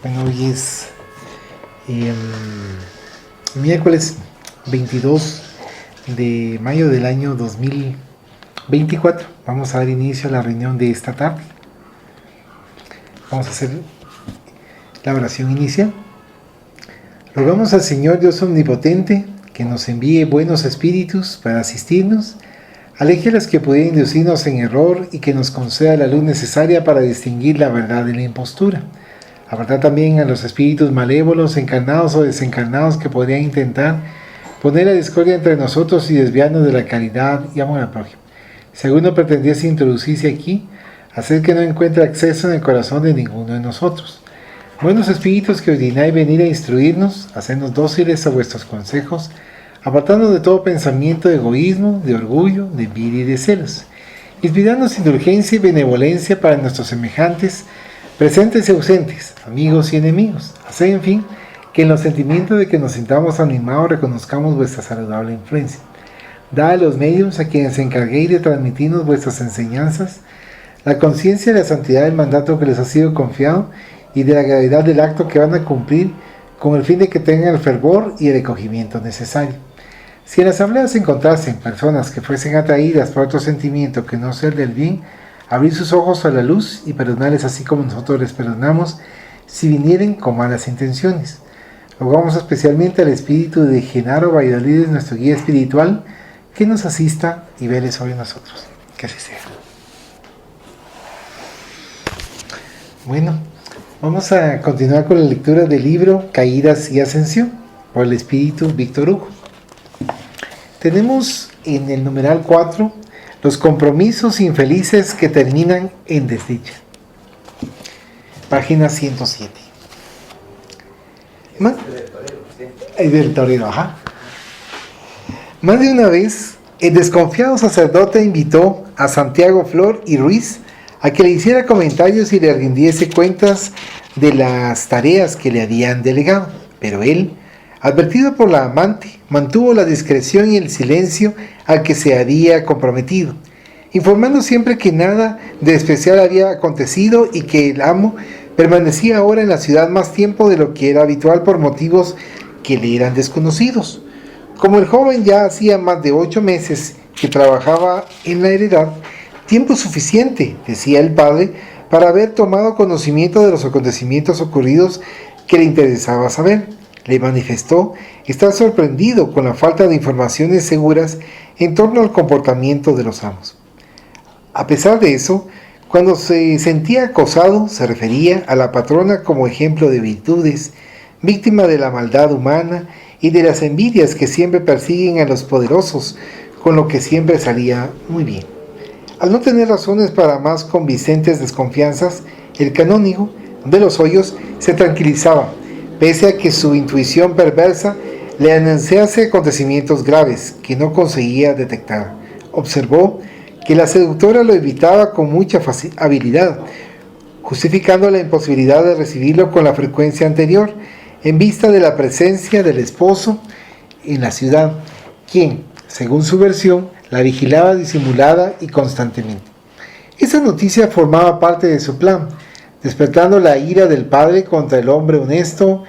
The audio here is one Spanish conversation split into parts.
Bueno, hoy es miércoles 22 de mayo del año 2024. Vamos a dar inicio a la reunión de esta tarde. Vamos a hacer la oración inicial. Rogamos al Señor Dios Omnipotente que nos envíe buenos espíritus para asistirnos, aleje a los que pueden inducirnos en error y que nos conceda la luz necesaria para distinguir la verdad de la impostura. Apartar también a los espíritus malévolos, encarnados o desencarnados, que podrían intentar poner la discordia entre nosotros y desviarnos de la caridad y amor al prójimo. Si alguno pretendiese introducirse aquí, hacer que no encuentre acceso en el corazón de ninguno de nosotros. Buenos espíritus que ordináis venir a instruirnos, hacernos dóciles a vuestros consejos, apartándonos de todo pensamiento de egoísmo, de orgullo, de envidia y de celos. Inspirarnos indulgencia y benevolencia para nuestros semejantes, presentes y ausentes, amigos y enemigos. Hacer, en fin, que en los sentimientos de que nos sintamos animados reconozcamos vuestra saludable influencia. Dad a los medios a quienes encarguéis de transmitirnos vuestras enseñanzas la conciencia de la santidad del mandato que les ha sido confiado y de la gravedad del acto que van a cumplir, con el fin de que tengan el fervor y el recogimiento necesario. Si en la asamblea se encontrasen personas que fuesen atraídas por otro sentimiento que no sea el del bien, abrir sus ojos a la luz y perdonarles así como nosotros les perdonamos si vinieren con malas intenciones. Rogamos especialmente al espíritu de Genaro Valladolid, nuestro guía espiritual, que nos asista y vele sobre nosotros. Que así sea. Bueno, vamos a continuar con la lectura del libro Caídas y Ascensión por el espíritu Víctor Hugo. Tenemos en el numeral 4 los compromisos infelices que terminan en desdicha. Página 107. Del torero, ajá. Más de una vez, el desconfiado sacerdote invitó a Santiago Flor y Ruiz a que le hiciera comentarios y le rindiese cuentas de las tareas que le habían delegado. Pero él, advertido por la amante, mantuvo la discreción y el silencio al que se había comprometido, informando siempre que nada de especial había acontecido y que el amo permanecía ahora en la ciudad más tiempo de lo que era habitual por motivos que le eran desconocidos. Como el joven ya hacía más de 8 meses que trabajaba en la heredad, tiempo suficiente, decía el padre, para haber tomado conocimiento de los acontecimientos ocurridos que le interesaba saber. Le manifestó estar sorprendido con la falta de informaciones seguras en torno al comportamiento de los amos. A pesar de eso, cuando se sentía acosado, se refería a la patrona como ejemplo de virtudes, víctima de la maldad humana y de las envidias que siempre persiguen a los poderosos, con lo que siempre salía muy bien. Al no tener razones para más convincentes desconfianzas, el canónigo de los Hoyos se tranquilizaba, pese a que su intuición perversa le anunciase acontecimientos graves que no conseguía detectar. Observó que la seductora lo evitaba con mucha habilidad, justificando la imposibilidad de recibirlo con la frecuencia anterior, en vista de la presencia del esposo en la ciudad, quien, según su versión, la vigilaba disimulada y constantemente. Esa noticia formaba parte de su plan, despertando la ira del padre contra el hombre honesto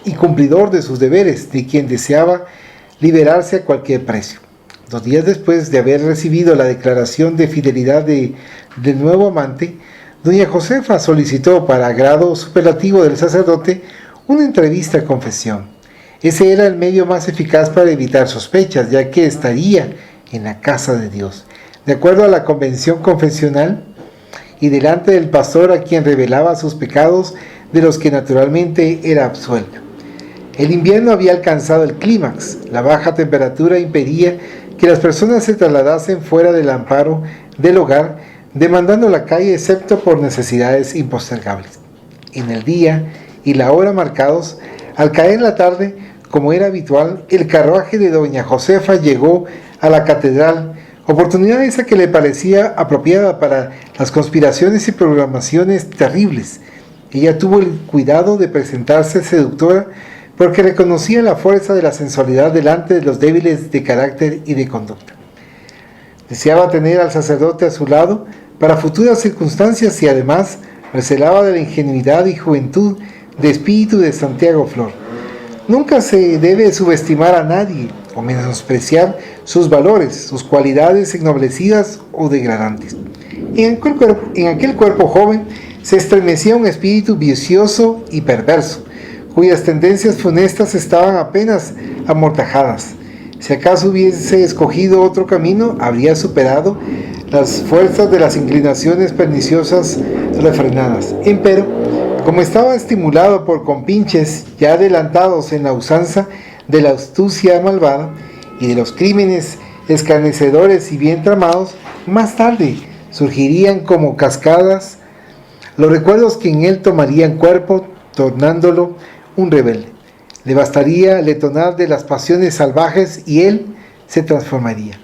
y cumplidor de sus deberes, de quien deseaba liberarse a cualquier precio. 2 días después de haber recibido la declaración de fidelidad del nuevo amante, doña Josefa solicitó, para agrado superlativo del sacerdote, una entrevista a confesión. Ese era el medio más eficaz para evitar sospechas, ya que estaría en la casa de Dios, de acuerdo a la convención confesional, y delante del pastor a quien revelaba sus pecados, de los que naturalmente era absuelto. El invierno había alcanzado el clímax. La baja temperatura impedía que las personas se trasladasen fuera del amparo del hogar, demandando la calle excepto por necesidades impostergables. En el día y la hora marcados, al caer la tarde, como era habitual, el carruaje de doña Josefa llegó a la catedral, oportunidad esa que le parecía apropiada para las conspiraciones y programaciones terribles. Ella tuvo el cuidado de presentarse seductora porque reconocía la fuerza de la sensualidad delante de los débiles de carácter y de conducta. Deseaba tener al sacerdote a su lado para futuras circunstancias y además recelaba de la ingenuidad y juventud de espíritu de Santiago Flor. Nunca se debe subestimar a nadie o menospreciar sus valores, sus cualidades ennoblecidas o degradantes. En aquel cuerpo joven se estremecía un espíritu vicioso y perverso, cuyas tendencias funestas estaban apenas amortajadas. Si acaso hubiese escogido otro camino, habría superado las fuerzas de las inclinaciones perniciosas refrenadas. Empero, como estaba estimulado por compinches ya adelantados en la usanza de la astucia malvada y de los crímenes escarnecedores y bien tramados, más tarde surgirían como cascadas los recuerdos que en él tomarían cuerpo, tornándolo un rebelde. Le bastaría el detonar de las pasiones salvajes y él se transformaría.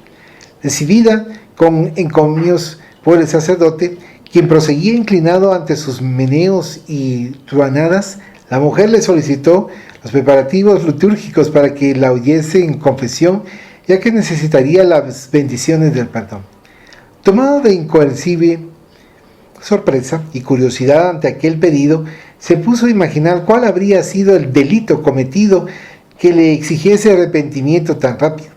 Recibida con encomios por el sacerdote, quien proseguía inclinado ante sus meneos y truanadas, la mujer le solicitó los preparativos litúrgicos para que la oyese en confesión, ya que necesitaría las bendiciones del perdón. Tomado de incoercible sorpresa y curiosidad ante aquel pedido, se puso a imaginar cuál habría sido el delito cometido que le exigiese arrepentimiento tan rápido.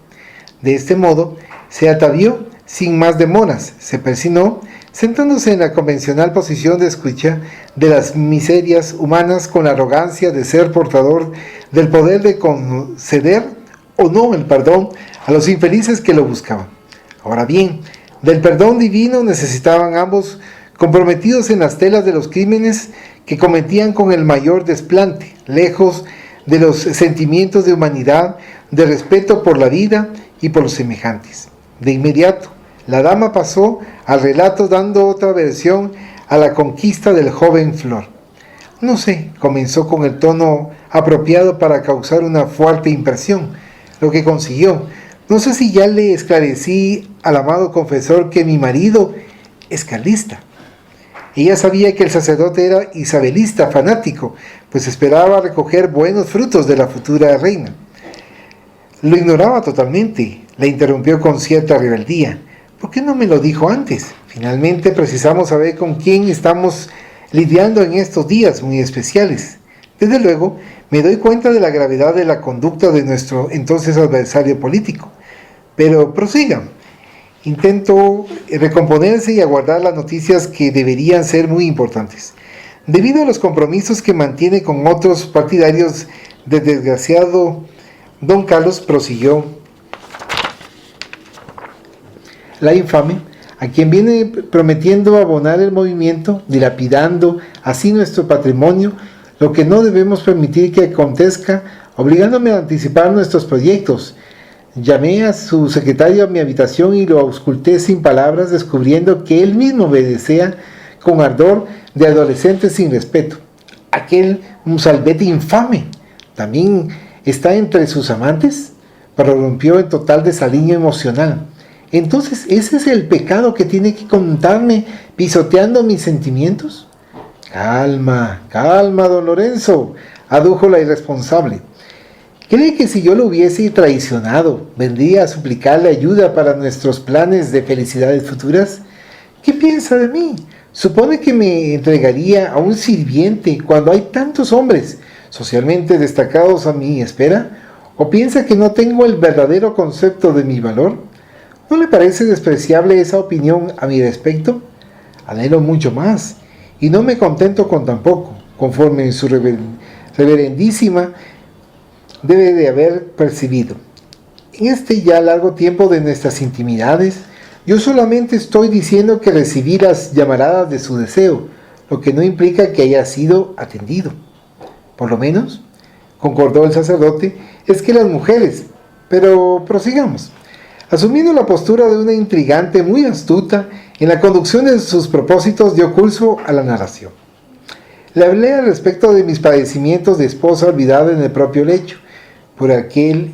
De este modo, se atavió sin más demoras, se persignó, sentándose en la convencional posición de escucha de las miserias humanas con la arrogancia de ser portador del poder de conceder o no el perdón a los infelices que lo buscaban. Ahora bien, del perdón divino necesitaban ambos, comprometidos en las telas de los crímenes que cometían con el mayor desplante, lejos de los sentimientos de humanidad, de respeto por la vida y por los semejantes. De inmediato, la dama pasó al relato dando otra versión a la conquista del joven Flor. No sé, comenzó con el tono apropiado para causar una fuerte impresión, lo que consiguió. No sé si ya le esclarecí al amado confesor que mi marido es carlista. Ella sabía que el sacerdote era isabelista fanático, pues esperaba recoger buenos frutos de la futura reina. Lo ignoraba totalmente, la interrumpió con cierta rebeldía. ¿Por qué no me lo dijo antes? Finalmente precisamos saber con quién estamos lidiando en estos días muy especiales. Desde luego, me doy cuenta de la gravedad de la conducta de nuestro entonces adversario político. Pero prosigan. Intentó recomponerse y aguardar las noticias que deberían ser muy importantes. Debido a los compromisos que mantiene con otros partidarios del desgraciado don Carlos, prosiguió la infame, a quien viene prometiendo abonar el movimiento, dilapidando así nuestro patrimonio, lo que no debemos permitir que acontezca, obligándome a anticipar nuestros proyectos. Llamé a su secretario a mi habitación y lo ausculté sin palabras, descubriendo que él mismo me desea con ardor de adolescente sin respeto. Aquel Monsalvete infame también está entre sus amantes, prorrumpió en total desaliño emocional. Entonces, ¿ese es el pecado que tiene que contarme pisoteando mis sentimientos? Calma, calma, don Lorenzo, adujo la irresponsable. ¿Cree que si yo lo hubiese traicionado, vendría a suplicarle ayuda para nuestros planes de felicidades futuras? ¿Qué piensa de mí? ¿Supone que me entregaría a un sirviente cuando hay tantos hombres socialmente destacados a mi espera? ¿O piensa que no tengo el verdadero concepto de mi valor? ¿No le parece despreciable esa opinión a mi respecto? Anhelo mucho más, y no me contento con tan poco, conforme en su reverendísima debe de haber percibido. En este ya largo tiempo de nuestras intimidades, yo solamente estoy diciendo que recibí las llamaradas de su deseo, lo que no implica que haya sido atendido. Por lo menos, concordó el sacerdote, es que las mujeres, pero prosigamos. Asumiendo la postura de una intrigante muy astuta, en la conducción de sus propósitos dio curso a la narración. Le hablé al respecto de mis padecimientos de esposa olvidada en el propio lecho, por aquel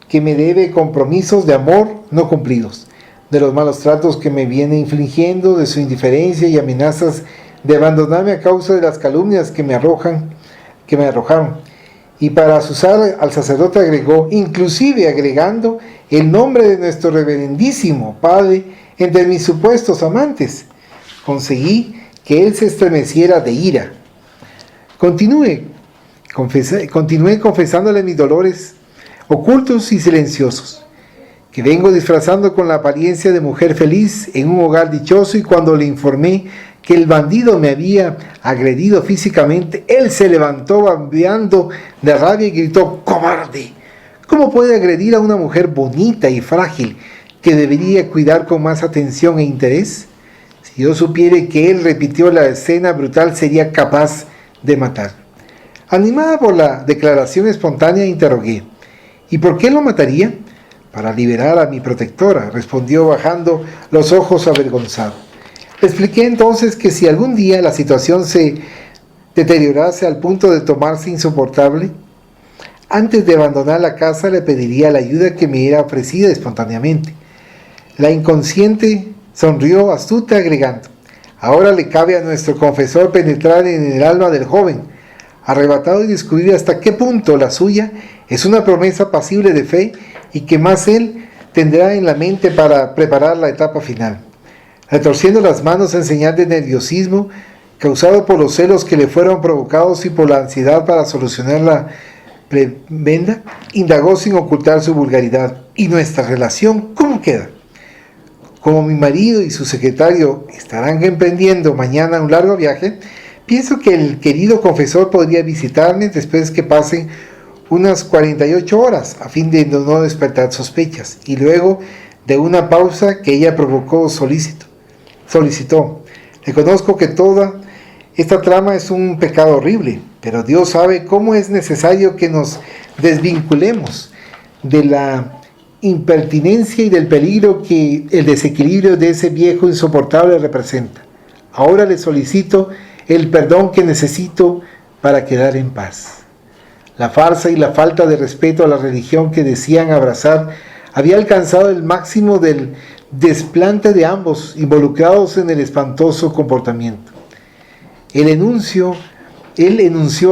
que me debe compromisos de amor no cumplidos, de los malos tratos que me viene infligiendo, de su indiferencia y amenazas de abandonarme a causa de las calumnias que me arrojaron. Y para asusar al sacerdote agregó, inclusive agregando el nombre de nuestro reverendísimo padre entre mis supuestos amantes. Conseguí que él se estremeciera de ira. Continúe, Continué confesándole mis dolores ocultos y silenciosos, que vengo disfrazando con la apariencia de mujer feliz en un hogar dichoso, y cuando le informé que el bandido me había agredido físicamente, él se levantó bambeando de rabia y gritó: ¡cobarde! ¿Cómo puede agredir a una mujer bonita y frágil que debería cuidar con más atención e interés? Si yo supiera que él repitió la escena brutal, sería capaz de matar. Animada por la declaración espontánea, interrogué: ¿y por qué lo mataría? Para liberar a mi protectora, respondió bajando los ojos avergonzado. Le expliqué entonces que si algún día la situación se deteriorase al punto de tornarse insoportable, antes de abandonar la casa le pediría la ayuda que me era ofrecida espontáneamente. La inconsciente sonrió astuta, agregando: ahora le cabe a nuestro confesor penetrar en el alma del joven, arrebatado, y descubrir hasta qué punto la suya es una promesa pasible de fe y que más él tendrá en la mente para preparar la etapa final. Retorciendo las manos en señal de nerviosismo, causado por los celos que le fueron provocados y por la ansiedad para solucionar la prebenda, indagó sin ocultar su vulgaridad: ¿y nuestra relación cómo queda? Como mi marido y su secretario estarán emprendiendo mañana un largo viaje, pienso que el querido confesor podría visitarme después que pasen unas 48 horas, a fin de no despertar sospechas, y luego de una pausa que ella solicitó. Reconozco que toda esta trama es un pecado horrible, pero Dios sabe cómo es necesario que nos desvinculemos de la impertinencia y del peligro que el desequilibrio de ese viejo insoportable representa. Ahora le solicito el perdón que necesito para quedar en paz. La farsa y la falta de respeto a la religión que decían abrazar había alcanzado el máximo del desplante de ambos involucrados en el espantoso comportamiento. Él enunció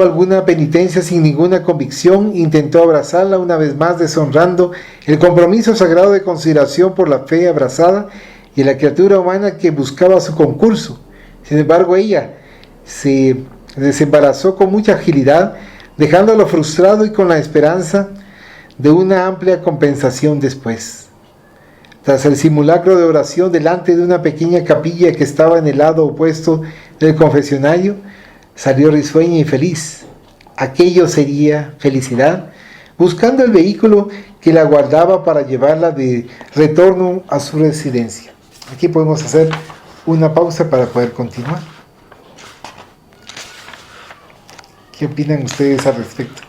alguna penitencia sin ninguna convicción, intentó abrazarla una vez más, deshonrando el compromiso sagrado de consideración por la fe abrazada y la criatura humana que buscaba su concurso. Sin embargo, ella se desembarazó con mucha agilidad, dejándolo frustrado y con la esperanza de una amplia compensación después. Tras el simulacro de oración delante de una pequeña capilla que estaba en el lado opuesto del confesionario, salió risueña y feliz. Aquello sería felicidad, buscando el vehículo que la guardaba para llevarla de retorno a su residencia. Aquí podemos hacer una pausa para poder continuar. ¿Qué opinan ustedes al respecto?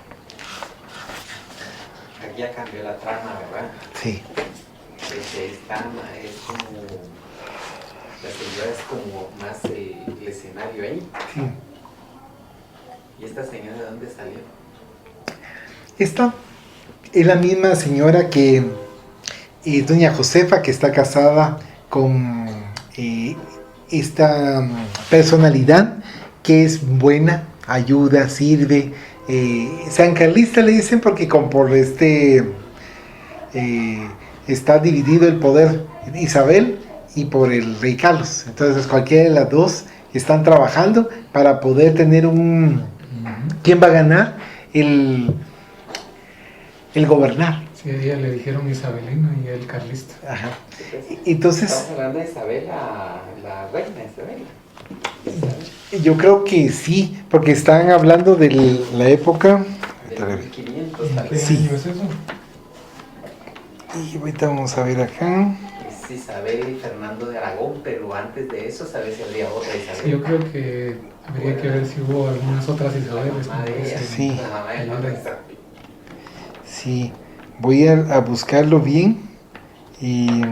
Aquí ya cambió la trama, ¿verdad? Sí. Es como... La señora es como más el escenario ahí. Sí. ¿Y esta señora de dónde salió? Esta es la misma señora que doña Josefa, que está casada con esta personalidad que es buena, ayuda, sirve. San Carlista le dicen porque por está dividido el poder Isabel y por el rey Carlos. Entonces cualquiera de las dos están trabajando para poder tener ¿quién va a ganar? El gobernar. Sí, a ella le dijeron Isabelina y él Carlista. Ajá. Entonces, estamos hablando de Isabel, la reina Isabel. Yo creo que sí, porque están hablando de la época de 1500. ¿Qué Sí. año es eso? Y ahorita vamos a ver acá. Es Isabel y Fernando de Aragón, pero antes de eso, ¿sabes si habría otra Isabel? Sí, yo creo que habría que ver si hubo algunas otras Isabeles. La mamá de ella, Sí. la mamá de la otra Isabel. Sí, voy a buscarlo bien y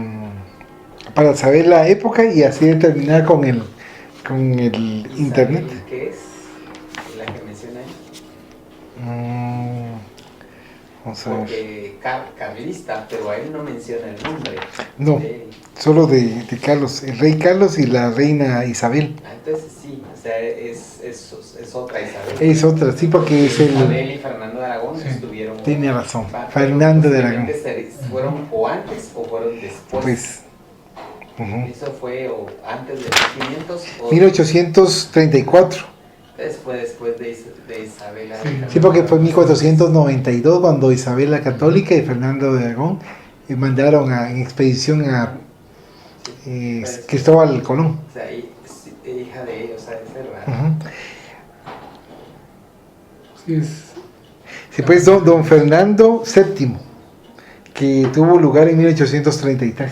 para saber la época y así determinar con el Isabel, internet. ¿qué es? La que menciona ahí. Vamos a ver. Porque Carlista, pero a él no menciona el nombre. No, solo de Carlos, el rey Carlos y la reina Isabel. Entonces sí, o sea, es otra Isabel. Es otra, sí, porque es Isabel y Fernando de Aragón Sí. estuvieron... Tiene razón, Fernando de Aragón. ¿Fueron o antes o fueron después? Pues, ¿Eso fue o antes de 1500 o 1834. Después de Isabel. Sí. Sí, porque fue en 1492 cuando Isabel la Católica y Fernando de Aragón mandaron en expedición a Cristóbal Colón. O sea, hija de ellos, ¿sabes? Ujú. Sí, es. Sí, pues don Fernando VII, que tuvo lugar en 1833.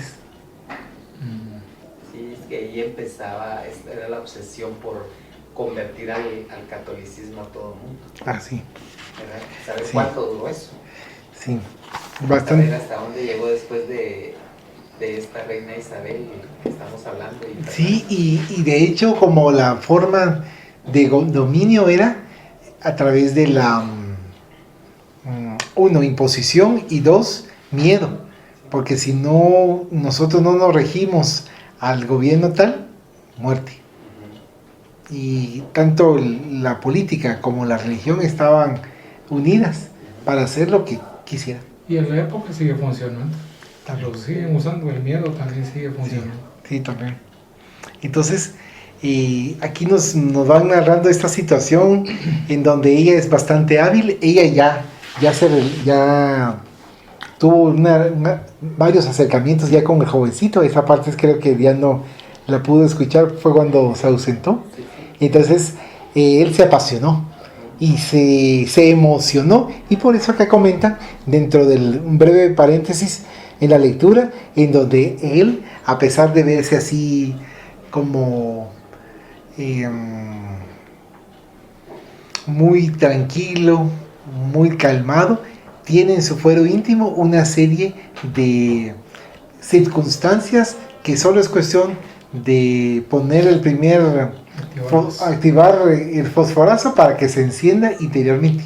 Sí, es que ahí empezaba, era la obsesión por convertir al catolicismo a todo el mundo. Ah, sí, ¿Verdad? ¿Sabes Sí. cuánto duró eso? sí, Saber bastante. hasta dónde llegó después de esta reina Isabel que estamos hablando. Sí, y de hecho como la forma de dominio era a través de la, uno, imposición y dos, miedo. Porque si no, nosotros no nos regimos al gobierno tal, muerte. Y tanto la política como la religión estaban unidas para hacer lo que quisieran. Y en la época sigue funcionando. Lo siguen usando, el miedo también sigue funcionando. Sí, también. Entonces, aquí nos van narrando esta situación en donde ella es bastante hábil. Ella ya tuvo varios acercamientos ya con el jovencito. Esa parte creo que ya no la pudo escuchar, fue cuando se ausentó. Entonces, él se apasionó y se emocionó. Y por eso acá comenta, dentro del un breve paréntesis en la lectura, en donde él, a pesar de verse así como muy tranquilo, muy calmado, tiene en su fuero íntimo una serie de circunstancias que solo es cuestión de poner el primer, activar el fosforazo para que se encienda interiormente.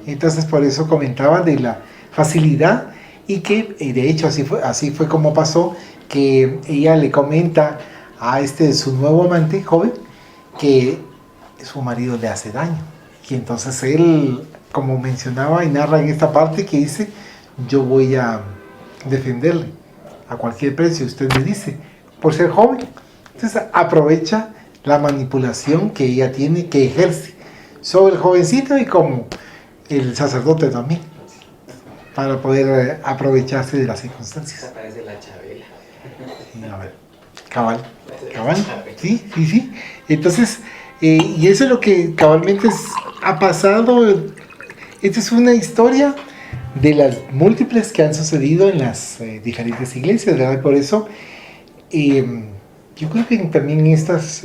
Entonces por eso comentaba de la facilidad y que de hecho así fue como pasó, que ella le comenta a su nuevo amante joven que su marido le hace daño, y entonces él, como mencionaba y narra en esta parte, que dice: yo voy a defenderle a cualquier precio, usted me dice, por ser joven. Entonces aprovecha la manipulación que ella tiene, que ejerce sobre el jovencito y como el sacerdote también, para poder aprovecharse de las circunstancias. Esa parece la Chabela. Sí, a ver, cabal, sí. Entonces, y eso es lo que cabalmente ha pasado. Esta es una historia de las múltiples que han sucedido en las diferentes iglesias, ¿verdad? Por eso, yo creo que también en estas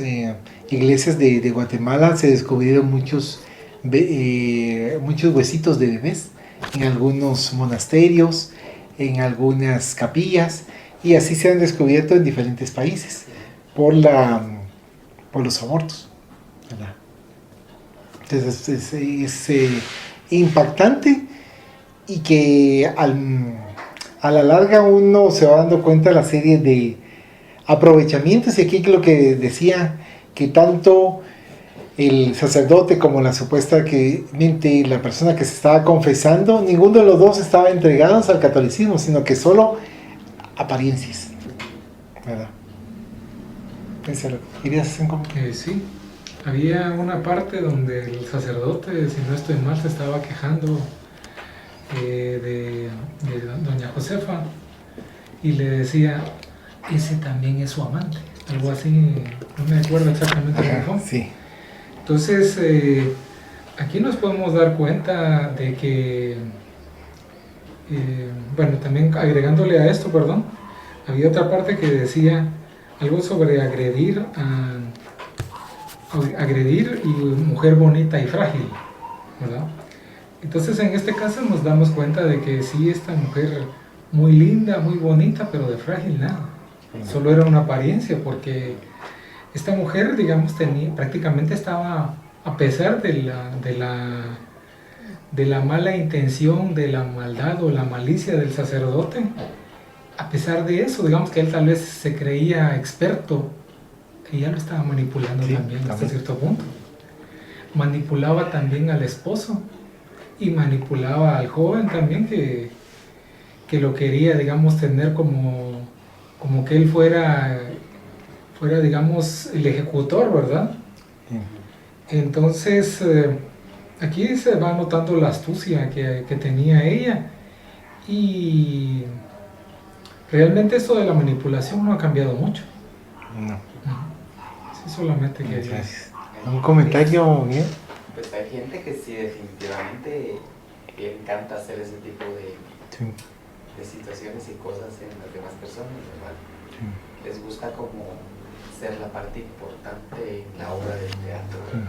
iglesias de Guatemala se descubrieron muchos huesitos de bebés en algunos monasterios, en algunas capillas, y así se han descubierto en diferentes países por los abortos, ¿verdad? Entonces es impactante, y que a la larga uno se va dando cuenta de la serie de aprovechamientos. Y aquí lo que decía, que tanto el sacerdote como la la persona que se estaba confesando, ninguno de los dos estaba entregados al catolicismo, sino que solo apariencias, ¿verdad? ¿Querías hacer un comentario? Sí, había una parte donde el sacerdote, si no estoy mal, se estaba quejando de doña Josefa, y le decía: ese también es su amante, algo así, no me acuerdo exactamente cómo fue. Sí. Entonces, aquí nos podemos dar cuenta de que, bueno, también agregándole a esto, perdón, había otra parte que decía algo sobre agredir y mujer bonita y frágil, ¿verdad? Entonces, en este caso nos damos cuenta de que sí, esta mujer muy linda, muy bonita, pero de frágil nada. Solo era una apariencia, porque esta mujer, digamos, prácticamente estaba, a pesar de la mala intención, de la maldad o la malicia del sacerdote, a pesar de eso, digamos que él tal vez se creía experto, ella lo estaba manipulando también hasta cierto punto. Manipulaba también al esposo y manipulaba al joven también, que lo quería, digamos, tener como que él fuera, digamos, el ejecutor, ¿verdad? Entonces, aquí se va notando la astucia que tenía ella, y realmente esto de la manipulación no ha cambiado mucho. No. Sí, solamente que... Gracias. ¿Un comentario bien? Pues hay gente que sí definitivamente le encanta hacer ese tipo Sí. de situaciones y cosas en las demás personas, ¿verdad? Sí. Les gusta como ser la parte importante en la obra del teatro, ¿verdad?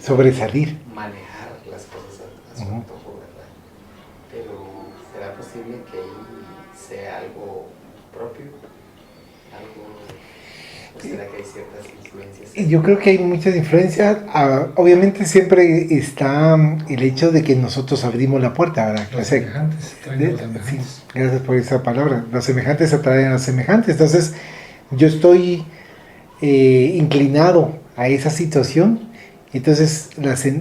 Sobresalir. Manejar las cosas a su antojo, ¿verdad? Pero ¿será posible que ahí sea algo propio? ¿O será que hay ciertas influencias? Yo creo que hay muchas influencias. Obviamente siempre está el hecho de que nosotros abrimos la puerta, ¿verdad? Los semejantes traen los semejantes. Sí, gracias por esa palabra. Los semejantes atraen a los semejantes. Entonces, yo estoy inclinado a esa situación. Entonces,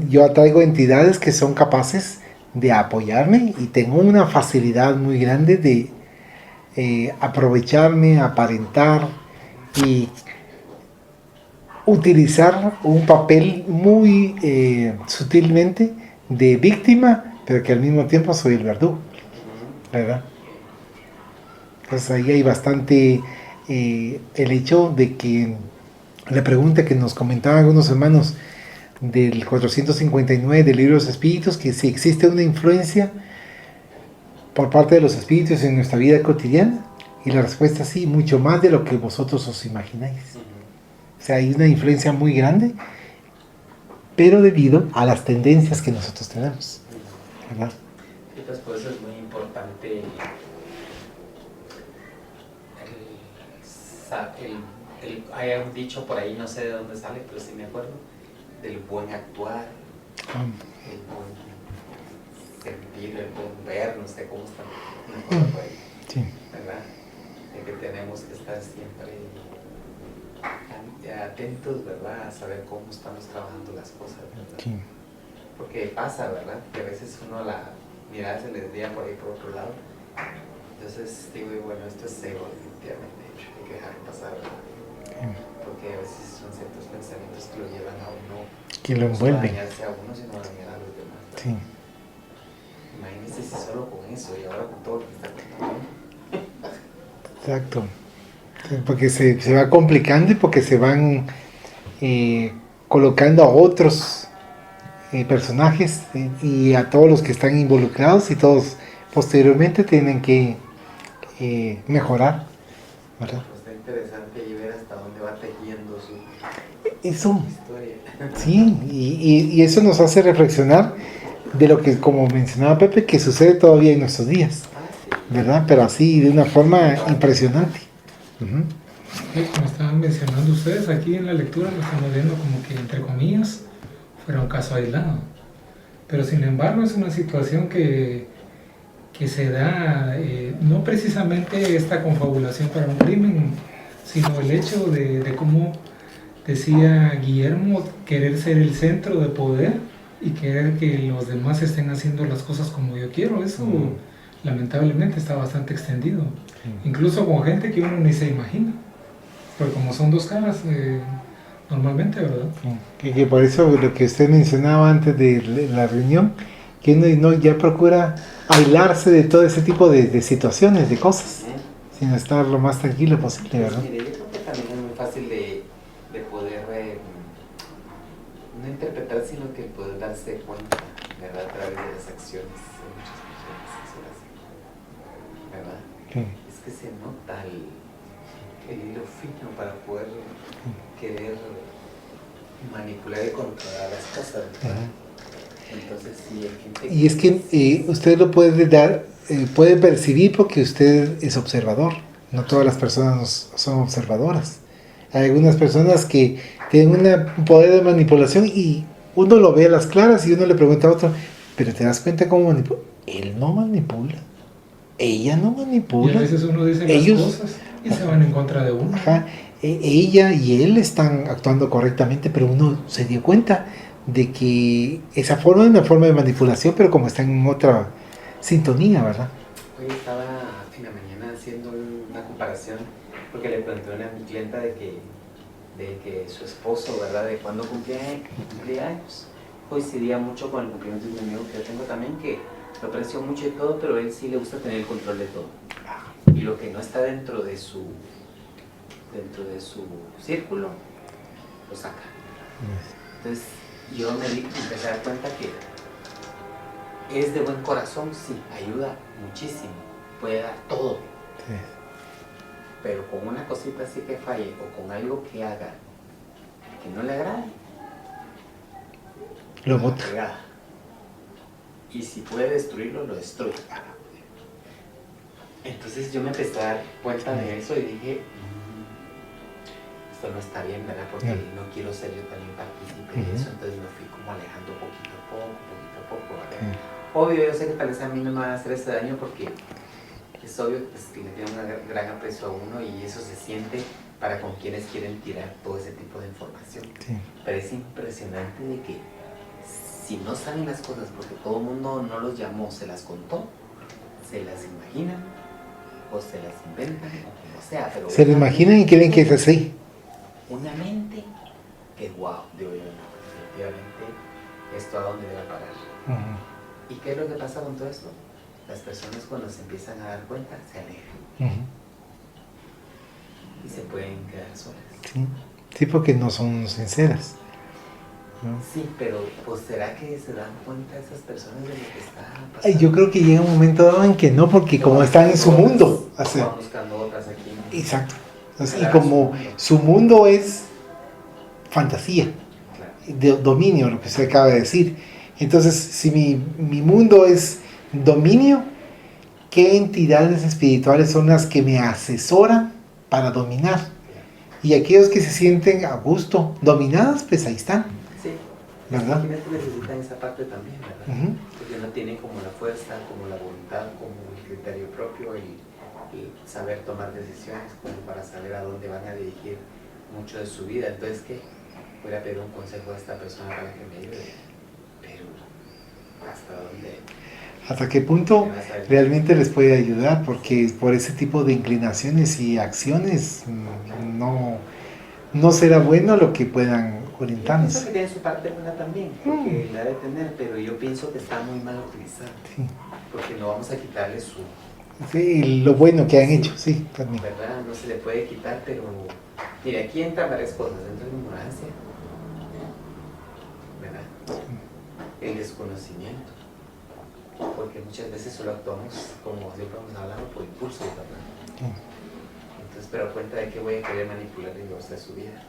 yo atraigo entidades que son capaces de apoyarme y tengo una facilidad muy grande de aprovecharme, aparentar y utilizar un papel muy sutilmente de víctima, pero que al mismo tiempo soy el verdugo, ¿verdad? Entonces ahí hay bastante el hecho de que la pregunta que nos comentaban algunos hermanos del 459 del libro de los espíritus, que si existe una influencia por parte de los espíritus en nuestra vida cotidiana, y la respuesta es sí, mucho más de lo que vosotros os imagináis. O sea, hay una influencia muy grande, pero debido a las tendencias que nosotros tenemos, ¿verdad? Y pues por eso es muy importante hay un dicho por ahí, no sé de dónde sale, pero sí me acuerdo, del buen actuar, el buen sentir, el buen ver, no sé cómo está, me acuerdo por ahí, Sí. ¿verdad? De que tenemos que estar siempre atentos, ¿verdad? A saber cómo estamos trabajando las cosas, ¿verdad? Sí. Porque pasa, ¿verdad? Que a veces uno la mirada se les desvía por ahí por otro lado. Entonces digo, bueno, esto es ego, definitivamente, hay que dejarlo pasar, ¿verdad? Porque a veces son ciertos pensamientos que lo llevan a uno, Que lo no envuelven. a dañarse a uno, sino a dañar a los demás, ¿verdad? Sí. Imagínense si solo con eso y ahora con todo lo que está contando. Exacto. Porque se va complicando y porque se van colocando a otros personajes y a todos los que están involucrados, y todos posteriormente tienen que mejorar, ¿verdad? Pues está interesante y ver hasta dónde va tejiendo su Eso, historia. sí, y eso nos hace reflexionar de lo que, como mencionaba Pepe, que sucede todavía en nuestros días, ¿verdad? Pero así, de una forma impresionante. Uh-huh. Como estaban mencionando ustedes, aquí en la lectura lo estamos viendo como que, entre comillas, fuera un caso aislado. Pero sin embargo es una situación que se da, no precisamente esta confabulación para un crimen, sino el hecho de cómo decía Guillermo, querer ser el centro de poder y querer que los demás estén haciendo las cosas como yo quiero. Eso lamentablemente está bastante extendido, incluso con gente que uno ni se imagina, pero como son dos caras normalmente, ¿verdad? Que por eso lo que usted mencionaba antes de la reunión, que uno ya procura aislarse de todo ese tipo de situaciones, de cosas, sino estar lo más tranquilo posible, ¿verdad? Mire, yo creo que también es muy fácil de poder no interpretar, sino que poder darse cuenta, ¿verdad? A través de las acciones de muchas personas, ¿verdad? Sí. Es que se nota el hilo fino para poder querer manipular y controlar las cosas, ¿verdad? Entonces, sí, hay gente y es que usted lo puede dar, puede percibir porque usted es observador. No todas las personas son observadoras. Hay algunas personas que tienen un poder de manipulación y uno lo ve a las claras y uno le pregunta a otro, pero ¿te das cuenta cómo manipula? Él no manipula. Ella no manipula. Y a veces uno dice Ellos, las cosas y se van en contra de uno. Ajá, ella y él están actuando correctamente, pero uno se dio cuenta de que esa forma es una forma de manipulación, pero como está en otra sintonía, ¿verdad? Hoy estaba en la mañana haciendo una comparación, porque le planteé a mi clienta de que de que su esposo, ¿verdad? De cuando cumplía años, coincidía mucho con el cumpleaños de un amigo que yo tengo también, que lo aprecio mucho y todo, pero a él sí le gusta tener el control de todo. Y lo que no está dentro de su círculo, lo saca. Entonces yo empecé a dar cuenta que es de buen corazón, sí, ayuda muchísimo, puede dar todo. Sí. Pero con una cosita así que falle o con algo que haga que no le agrade, lo bota. Y si puede destruirlo, lo destruye. Entonces yo me empecé a dar cuenta de eso y dije, esto no está bien, ¿verdad? Porque no quiero ser yo también partícipe de eso, entonces me fui como alejando poquito a poco, ¿verdad? Obvio, yo sé que tal vez a mí no me va a hacer ese daño porque es obvio que le tiene un gran aprecio a uno y eso se siente para con quienes quieren tirar todo ese tipo de información. Sí. Pero es impresionante de que si no saben las cosas porque todo el mundo no los llamó, se las contó, se las imaginan o se las inventan o como sea. Pero se lo imaginan y creen que es así. Una mente que wow, digo yo, no, definitivamente esto a dónde debe parar. ¿Y qué es lo que pasa con todo esto? Las personas cuando se empiezan a dar cuenta se alejan y se pueden quedar solas. Sí, sí, porque no son sinceras, ¿no? Sí, pero pues ¿será que se dan cuenta esas personas de lo que está pasando? Yo creo que llega un momento dado en que no, porque como están en su mundo. Van buscando otras aquí. Exacto. Entonces, y como su mundo es fantasía, de dominio, lo que se acaba de decir. Entonces, si mi mundo es dominio, ¿qué entidades espirituales son las que me asesoran para dominar? Y aquellos que se sienten a gusto, dominadas, pues ahí están. Sí, ¿verdad? Imagínate, necesitan esa parte también, ¿verdad? Porque no tienen como la fuerza, como la voluntad, como el criterio propio y saber tomar decisiones, como para saber a dónde van a dirigir mucho de su vida. Entonces, ¿qué? Voy a pedir un consejo a esta persona para que me ayude, pero ¿hasta dónde? ¿Hasta qué punto realmente les puede ayudar? Porque por ese tipo de inclinaciones y acciones no será bueno lo que puedan orientarnos. Yo pienso que tiene su parte buena también, porque la debe tener, pero yo pienso que está muy mal utilizada. Sí. Porque no vamos a quitarle su... Sí, lo bueno que han hecho, sí, también. ¿Verdad? No se le puede quitar, pero... Mira, aquí entran varias cosas. Entra la ignorancia, ¿verdad? El desconocimiento. Porque muchas veces solo actuamos, como siempre hemos hablado, por impulso, ¿verdad? Entonces, pero a cuenta de que voy a querer manipular el negocio de su vida.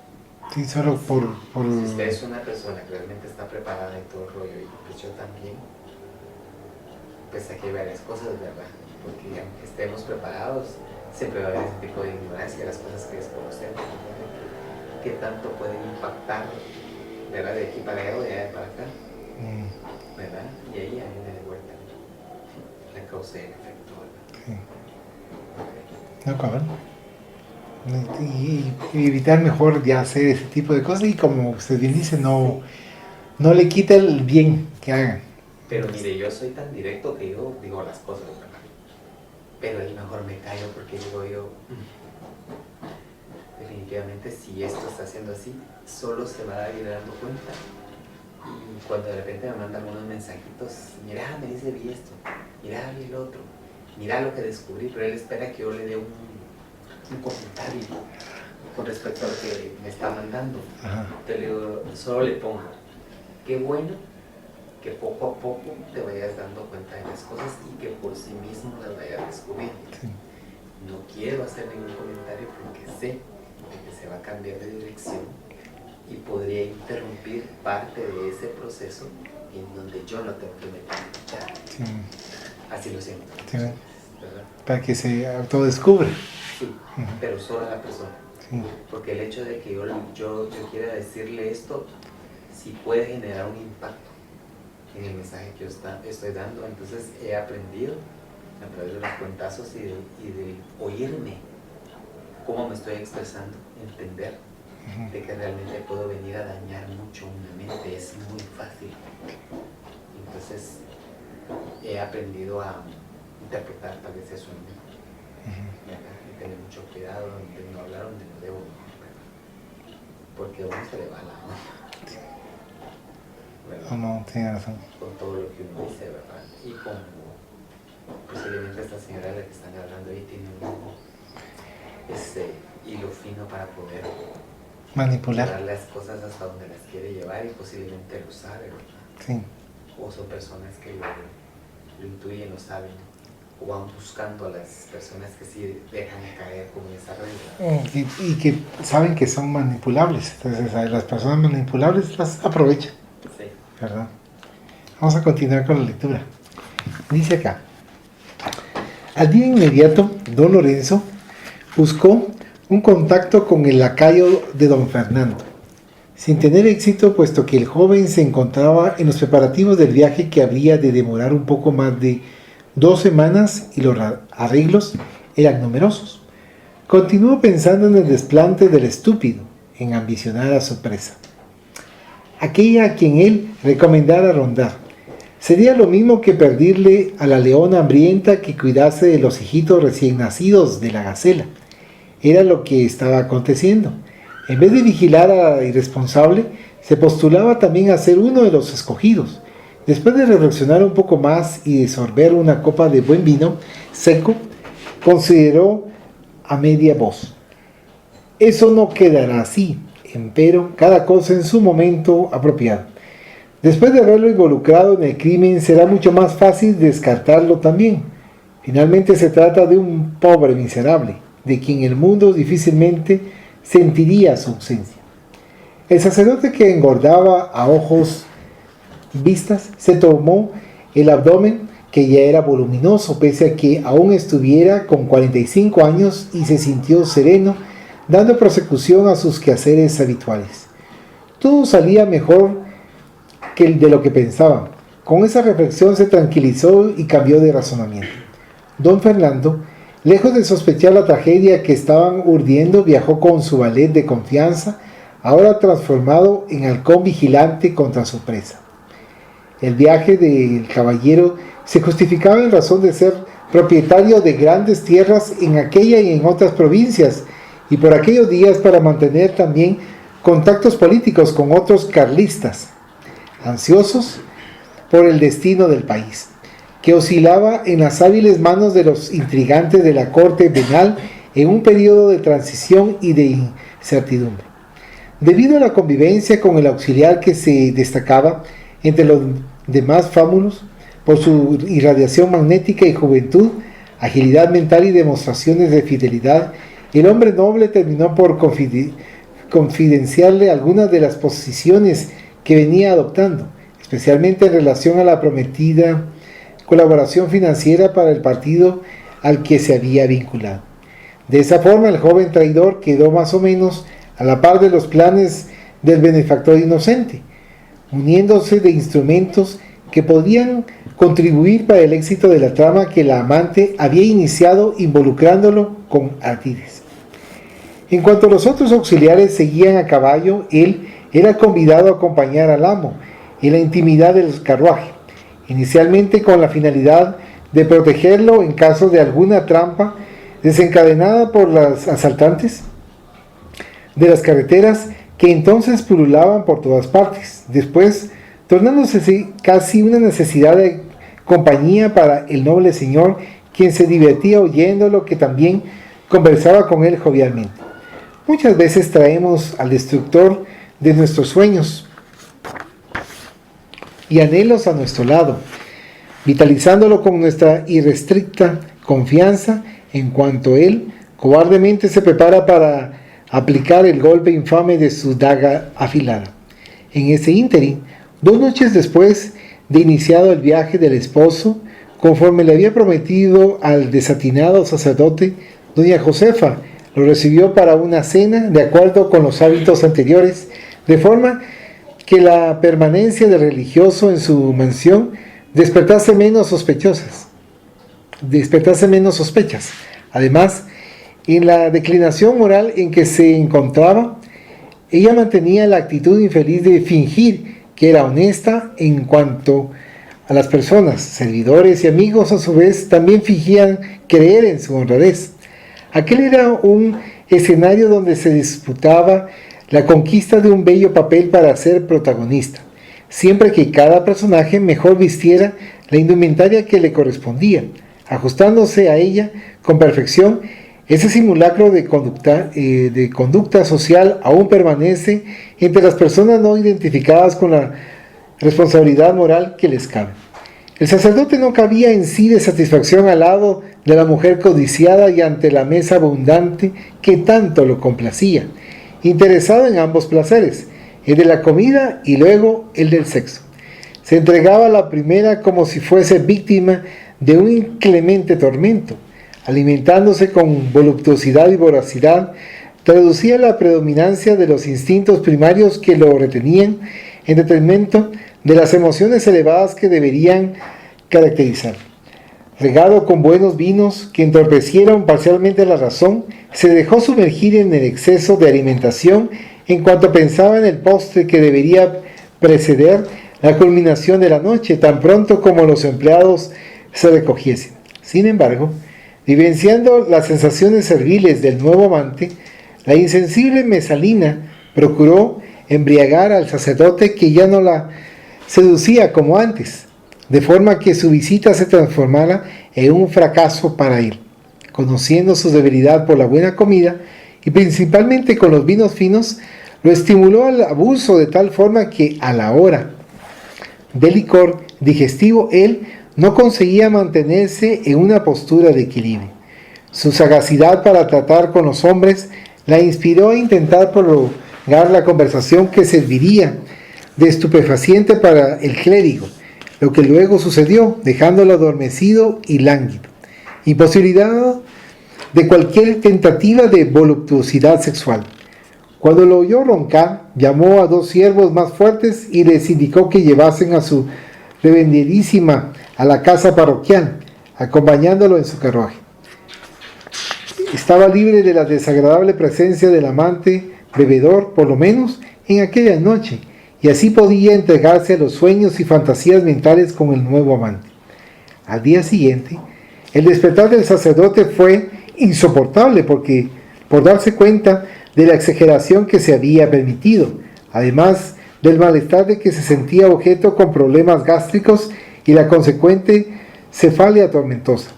Sí, solo por... Si usted es una persona que realmente está preparada y todo el rollo, y pues yo también, pues aquí hay varias cosas, ¿verdad? Porque aunque estemos preparados, siempre va a haber ese tipo de ignorancia, las cosas que desconocemos, que tanto pueden impactar, ¿verdad? De aquí para allá o de allá para acá, ¿verdad? Y ahí viene de vuelta la causa y el efecto, ¿verdad? Sí. No, cabrón. Y evitar mejor ya hacer ese tipo de cosas y como usted bien dice, no le quita el bien que hagan. Pero mire, yo soy tan directo que yo digo las cosas, ¿verdad? Pero ahí mejor me callo porque digo yo, definitivamente si esto está haciendo así, solo se va a ir dando cuenta. Y cuando de repente me mandan unos mensajitos, mira, me dice vi esto, mira, vi el otro, mira lo que descubrí, pero él espera que yo le dé un comentario con respecto a lo que me está mandando. Pero solo le pongo, qué bueno que poco a poco te vayas dando cuenta de las cosas y que por sí mismo las vayas descubriendo. Sí. No quiero hacer ningún comentario porque sé que se va a cambiar de dirección y podría interrumpir parte de ese proceso en donde yo no tengo que meter. Sí. Así lo siento. Sí. Para que se autodescubra. Sí, pero solo a la persona. Sí. Porque el hecho de que yo quiera decirle esto, sí puede generar un impacto en el mensaje que yo estoy dando. Entonces he aprendido a través de los cuentazos y de oírme cómo me estoy expresando, entender de que realmente puedo venir a dañar mucho una mente, es muy fácil. Entonces he aprendido a interpretar tal vez eso en mí, y tener mucho cuidado, donde no hablar, donde no debo. porque a uno se le va la onda, ¿verdad? No, tiene razón. Con todo lo que uno dice, ¿verdad? Y como posiblemente esta señora de la que están hablando ahí tiene un hilo fino para poder Manipular. llevar las cosas hasta donde las quiere llevar y posiblemente lo sabe, ¿verdad? Sí. O son personas que lo intuyen, lo saben, o van buscando a las personas que sí dejan caer como en esa red, ¿verdad? Y que saben que son manipulables. Entonces, las personas manipulables las aprovechan. Sí. ¿Verdad? Vamos a continuar con la lectura. Dice acá: al día inmediato, don Lorenzo buscó un contacto con el lacayo de don Fernando, sin tener éxito, puesto que el joven se encontraba en los preparativos del viaje que habría de demorar un poco más de 2 semanas y los arreglos eran numerosos. Continuó pensando en el desplante del estúpido, en ambicionar a su presa, aquella a quien él recomendara rondar. Sería lo mismo que pedirle a la leona hambrienta que cuidase de los hijitos recién nacidos de la gacela. Era lo que estaba aconteciendo. En vez de vigilar a la irresponsable, se postulaba también a ser uno de los escogidos. Después de reflexionar un poco más y de sorber una copa de buen vino seco, consideró a media voz: eso no quedará así, empero cada cosa en su momento apropiado. Después de haberlo involucrado en el crimen, será mucho más fácil descartarlo también. Finalmente se trata de un pobre miserable, de quien el mundo difícilmente sentiría su ausencia. El sacerdote, que engordaba a ojos vistas, se tomó el abdomen, que ya era voluminoso, pese a que aún estuviera con 45 años, y se sintió sereno, dando prosecución a sus quehaceres habituales. Todo salía mejor que de lo que pensaban. Con esa reflexión se tranquilizó y cambió de razonamiento. Don Fernando, lejos de sospechar la tragedia que estaban urdiendo, viajó con su valet de confianza, ahora transformado en halcón vigilante contra su presa. El viaje del caballero se justificaba en razón de ser propietario de grandes tierras en aquella y en otras provincias, y por aquellos días para mantener también contactos políticos con otros carlistas, ansiosos por el destino del país, que oscilaba en las hábiles manos de los intrigantes de la corte venal en un periodo de transición y de incertidumbre. Debido a la convivencia con el auxiliar, que se destacaba entre los demás fámulos por su irradiación magnética y juventud, agilidad mental y demostraciones de fidelidad, el hombre noble terminó por confidenciarle algunas de las posiciones que venía adoptando, especialmente en relación a la prometida colaboración financiera para el partido al que se había vinculado. De esa forma, el joven traidor quedó más o menos a la par de los planes del benefactor inocente, uniéndose de instrumentos que podían contribuir para el éxito de la trama que la amante había iniciado, involucrándolo con ardidez. En cuanto los otros auxiliares seguían a caballo, él era convidado a acompañar al amo en la intimidad del carruaje, inicialmente con la finalidad de protegerlo en caso de alguna trampa desencadenada por los asaltantes de las carreteras, que entonces pululaban por todas partes, después tornándose casi una necesidad de compañía para el noble señor, quien se divertía oyéndolo, que también conversaba con él jovialmente. Muchas veces traemos al destructor de nuestros sueños y anhelos a nuestro lado, vitalizándolo con nuestra irrestricta confianza, en cuanto él cobardemente se prepara para aplicar el golpe infame de su daga afilada. En ese ínterin, 2 noches después de iniciado el viaje del esposo, conforme le había prometido al desatinado sacerdote, doña Josefa lo recibió para una cena de acuerdo con los hábitos anteriores, de forma que la permanencia del religioso en su mansión despertase menos sospechas. Además, en la declinación moral en que se encontraba, ella mantenía la actitud infeliz de fingir que era honesta en cuanto a las personas. Servidores y amigos, a su vez, también fingían creer en su honradez. Aquel era un escenario donde se disputaba la conquista de un bello papel para ser protagonista, siempre que cada personaje mejor vistiera la indumentaria que le correspondía, ajustándose a ella con perfección. Ese simulacro de conducta social aún permanece entre las personas no identificadas con la responsabilidad moral que les cabe. El sacerdote no cabía en sí de satisfacción al lado de la mujer codiciada y ante la mesa abundante que tanto lo complacía, interesado en ambos placeres, el de la comida y luego el del sexo. Se entregaba a la primera como si fuese víctima de un inclemente tormento. Alimentándose con voluptuosidad y voracidad, traducía la predominancia de los instintos primarios que lo retenían en detrimento de las emociones elevadas que deberían caracterizar. Regado con buenos vinos que entorpecieron parcialmente la razón, se dejó sumergir en el exceso de alimentación en cuanto pensaba en el postre que debería preceder la culminación de la noche, tan pronto como los empleados se recogiesen. Sin embargo, vivenciando las sensaciones serviles del nuevo amante, la insensible Mesalina procuró embriagar al sacerdote, que ya no la seducía como antes, de forma que su visita se transformara en un fracaso para él. Conociendo su debilidad por la buena comida, y principalmente con los vinos finos, lo estimuló al abuso de tal forma que a la hora del licor digestivo él no conseguía mantenerse en una postura de equilibrio. Su sagacidad para tratar con los hombres la inspiró a intentar prolongar la conversación que serviría de estupefaciente para el clérigo, lo que luego sucedió, dejándolo adormecido y lánguido, imposibilitado de cualquier tentativa de voluptuosidad sexual. Cuando lo oyó roncar, llamó a 2 siervos más fuertes y les indicó que llevasen a su reverenderísima a la casa parroquial, acompañándolo en su carruaje. Estaba libre de la desagradable presencia del amante bebedor, por lo menos en aquella noche, y así podía entregarse a los sueños y fantasías mentales con el nuevo amante. Al día siguiente, el despertar del sacerdote fue insoportable por darse cuenta de la exageración que se había permitido, además del malestar de que se sentía objeto con problemas gástricos y la consecuente cefalia tormentosa.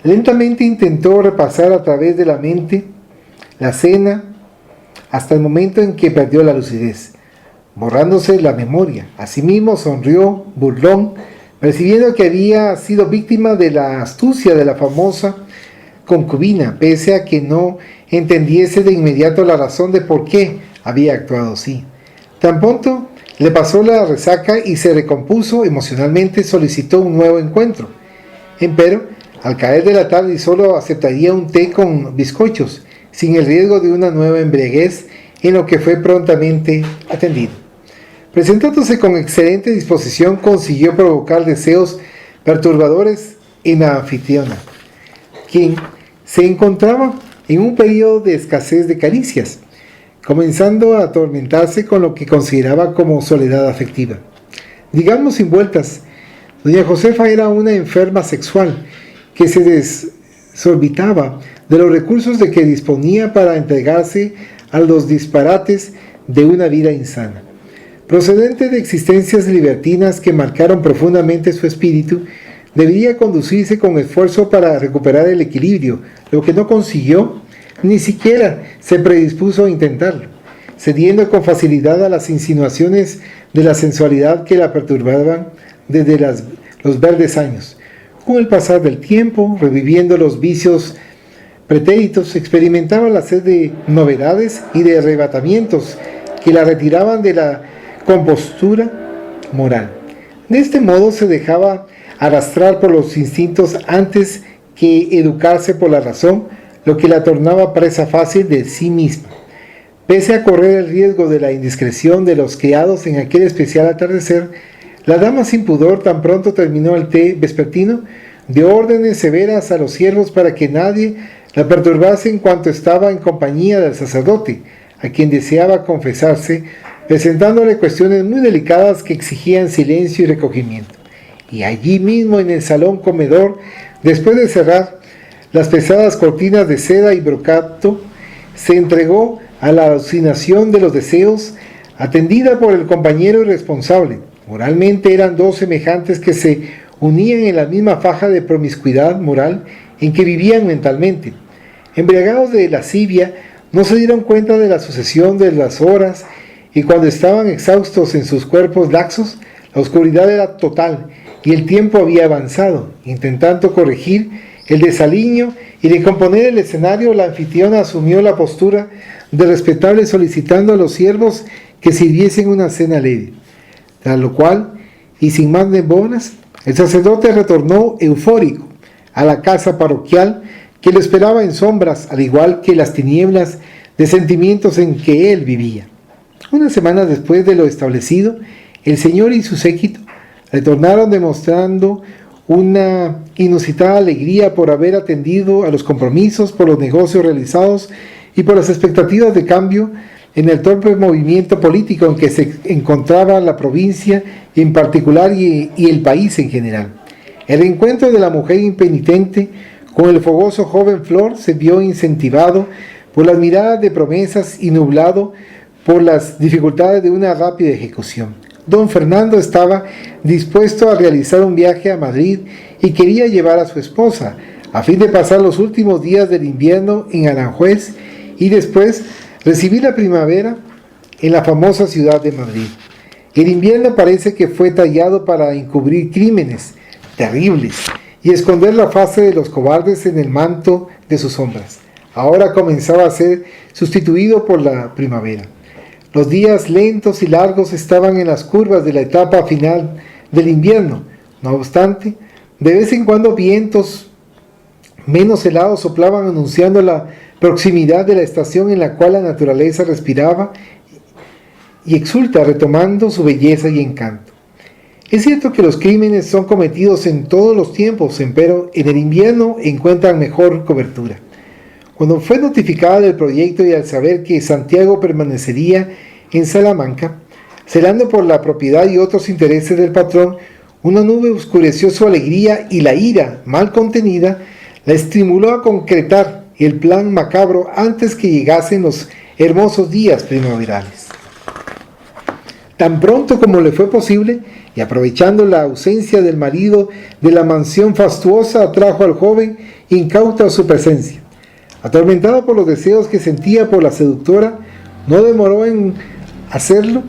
Lentamente intentó repasar a través de la mente la cena hasta el momento en que perdió la lucidez, borrándose la memoria. Asimismo sonrió burlón, percibiendo que había sido víctima de la astucia de la famosa concubina, pese a que no entendiese de inmediato la razón de por qué había actuado así. Tan pronto le pasó la resaca y se recompuso emocionalmente, solicitó un nuevo encuentro. Empero, al caer de la tarde, solo aceptaría un té con bizcochos, sin el riesgo de una nueva embriaguez, en lo que fue prontamente atendido. Presentándose con excelente disposición, consiguió provocar deseos perturbadores en la anfitriona, quien se encontraba en un periodo de escasez de caricias, comenzando a atormentarse con lo que consideraba como soledad afectiva. Digamos sin vueltas, doña Josefa era una enferma sexual que se desorbitaba de los recursos de que disponía para entregarse a los disparates de una vida insana. Procedente de existencias libertinas que marcaron profundamente su espíritu, debería conducirse con esfuerzo para recuperar el equilibrio, lo que no consiguió, ni siquiera se predispuso a intentarlo, cediendo con facilidad a las insinuaciones de la sensualidad que la perturbaban desde los verdes años. Con el pasar del tiempo, reviviendo los vicios pretéritos, experimentaba la sed de novedades y de arrebatamientos que la retiraban de la compostura moral. De este modo se dejaba arrastrar por los instintos antes que educarse por la razón, lo que la tornaba presa fácil de sí misma. Pese a correr el riesgo de la indiscreción de los criados en aquel especial atardecer, la dama sin pudor, tan pronto terminó el té vespertino, dio órdenes severas a los siervos para que nadie la perturbase en cuanto estaba en compañía del sacerdote, a quien deseaba confesarse, presentándole cuestiones muy delicadas que exigían silencio y recogimiento. Y allí mismo en el salón comedor, después de cerrar las pesadas cortinas de seda y brocato, se entregó a la alucinación de los deseos, atendida por el compañero irresponsable. Moralmente eran dos semejantes que se unían en la misma faja de promiscuidad moral en que vivían mentalmente. Embriagados de lascivia, no se dieron cuenta de la sucesión de las horas, y cuando estaban exhaustos en sus cuerpos laxos, la oscuridad era total y el tiempo había avanzado. Intentando corregir el desaliño y recomponer el escenario, la anfitriona asumió la postura de respetable, solicitando a los siervos que sirviesen una cena leve. Tras lo cual, y sin más demoras, el sacerdote retornó eufórico a la casa parroquial, que lo esperaba en sombras, al igual que las tinieblas de sentimientos en que él vivía. Unas semanas después de lo establecido, el Señor y su séquito retornaron demostrando una inusitada alegría por haber atendido a los compromisos, por los negocios realizados y por las expectativas de cambio en el torpe movimiento político en que se encontraba la provincia en particular y el país en general. El reencuentro de la mujer impenitente con el fogoso joven Flor se vio incentivado por las miradas de promesas y nublado por las dificultades de una rápida ejecución. Don Fernando estaba dispuesto a realizar un viaje a Madrid y quería llevar a su esposa, a fin de pasar los últimos días del invierno en Aranjuez y después recibir la primavera en la famosa ciudad de Madrid. El invierno parece que fue tallado para encubrir crímenes terribles y esconder la faz de los cobardes en el manto de sus sombras. Ahora comenzaba a ser sustituido por la primavera. Los días lentos y largos estaban en las curvas de la etapa final del invierno. No obstante, de vez en cuando vientos menos helados soplaban anunciando la proximidad de la estación en la cual la naturaleza respiraba y exulta, retomando su belleza y encanto. Es cierto que los crímenes son cometidos en todos los tiempos, empero en el invierno encuentran mejor cobertura. Cuando fue notificada del proyecto y al saber que Santiago permanecería en Salamanca, celando por la propiedad y otros intereses del patrón, una nube oscureció su alegría y la ira, mal contenida, la estimuló a concretar el plan macabro antes que llegasen los hermosos días primaverales. Tan pronto como le fue posible, y aprovechando la ausencia del marido de la mansión fastuosa, atrajo al joven incauto a su presencia. Atormentado por los deseos que sentía por la seductora, no demoró en hacerlo,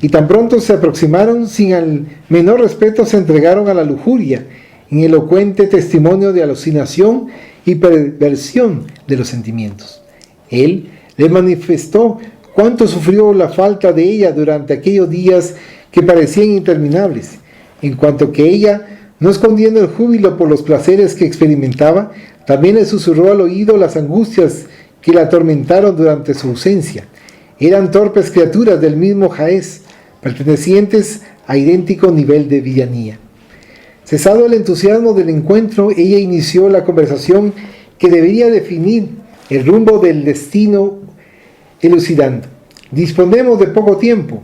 y tan pronto se aproximaron, sin el menor respeto se entregaron a la lujuria, en elocuente testimonio de alucinación y perversión de los sentimientos. Él le manifestó cuánto sufrió la falta de ella durante aquellos días que parecían interminables, en cuanto que ella, no escondiendo el júbilo por los placeres que experimentaba, también le susurró al oído las angustias que la atormentaron durante su ausencia. Eran torpes criaturas del mismo jaez, pertenecientes a idéntico nivel de villanía. Cesado el entusiasmo del encuentro, ella inició la conversación que debería definir el rumbo del destino, elucidando: disponemos de poco tiempo.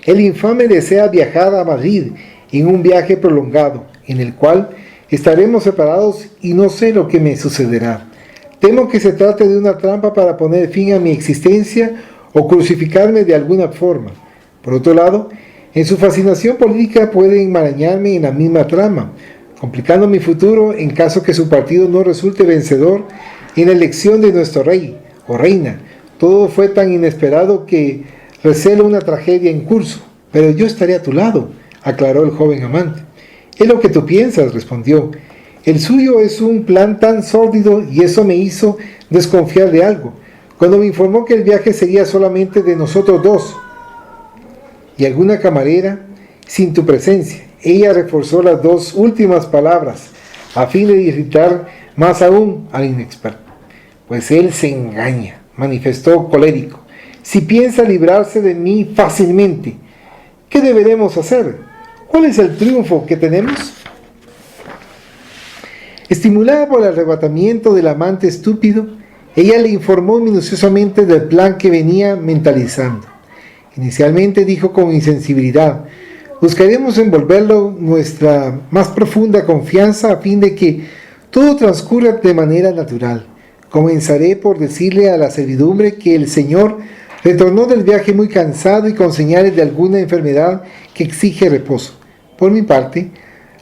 El infame desea viajar a Madrid en un viaje prolongado, en el cual estaremos separados y no sé lo que me sucederá. Temo que se trate de una trampa para poner fin a mi existencia o crucificarme de alguna forma. Por otro lado, en su fascinación política puede enmarañarme en la misma trama, complicando mi futuro en caso que su partido no resulte vencedor en la elección de nuestro rey o reina. Todo fue tan inesperado que recelo una tragedia en curso, pero yo estaré a tu lado, aclaró el joven amante. Es lo que tú piensas, respondió. El suyo es un plan tan sórdido y eso me hizo desconfiar de algo. Cuando me informó que el viaje sería solamente de nosotros dos y alguna camarera, sin tu presencia, ella reforzó las dos últimas palabras a fin de irritar más aún al inexperto. Pues él se engaña, manifestó colérico. Si piensa librarse de mí fácilmente, ¿qué deberemos hacer? ¿Cuál es el triunfo que tenemos? Estimulada por el arrebatamiento del amante estúpido, ella le informó minuciosamente del plan que venía mentalizando. Inicialmente dijo con insensibilidad: buscaremos envolverlo en nuestra más profunda confianza a fin de que todo transcurra de manera natural. Comenzaré por decirle a la servidumbre que el Señor Retornó del viaje muy cansado y con señales de alguna enfermedad que exige reposo. Por mi parte,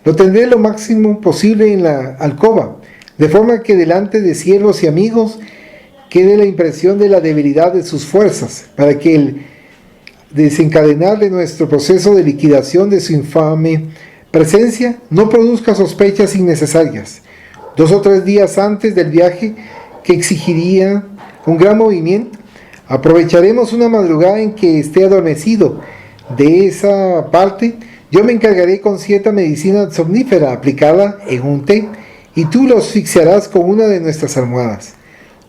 lo tendré lo máximo posible en la alcoba, de forma que delante de siervos y amigos quede la impresión de la debilidad de sus fuerzas, para que el desencadenar de nuestro proceso de liquidación de su infame presencia no produzca sospechas innecesarias. 2 o 3 días antes del viaje, que exigiría un gran movimiento, aprovecharemos una madrugada en que esté adormecido. De esa parte, yo me encargaré con cierta medicina somnífera aplicada en un té, y tú lo asfixiarás con una de nuestras almohadas.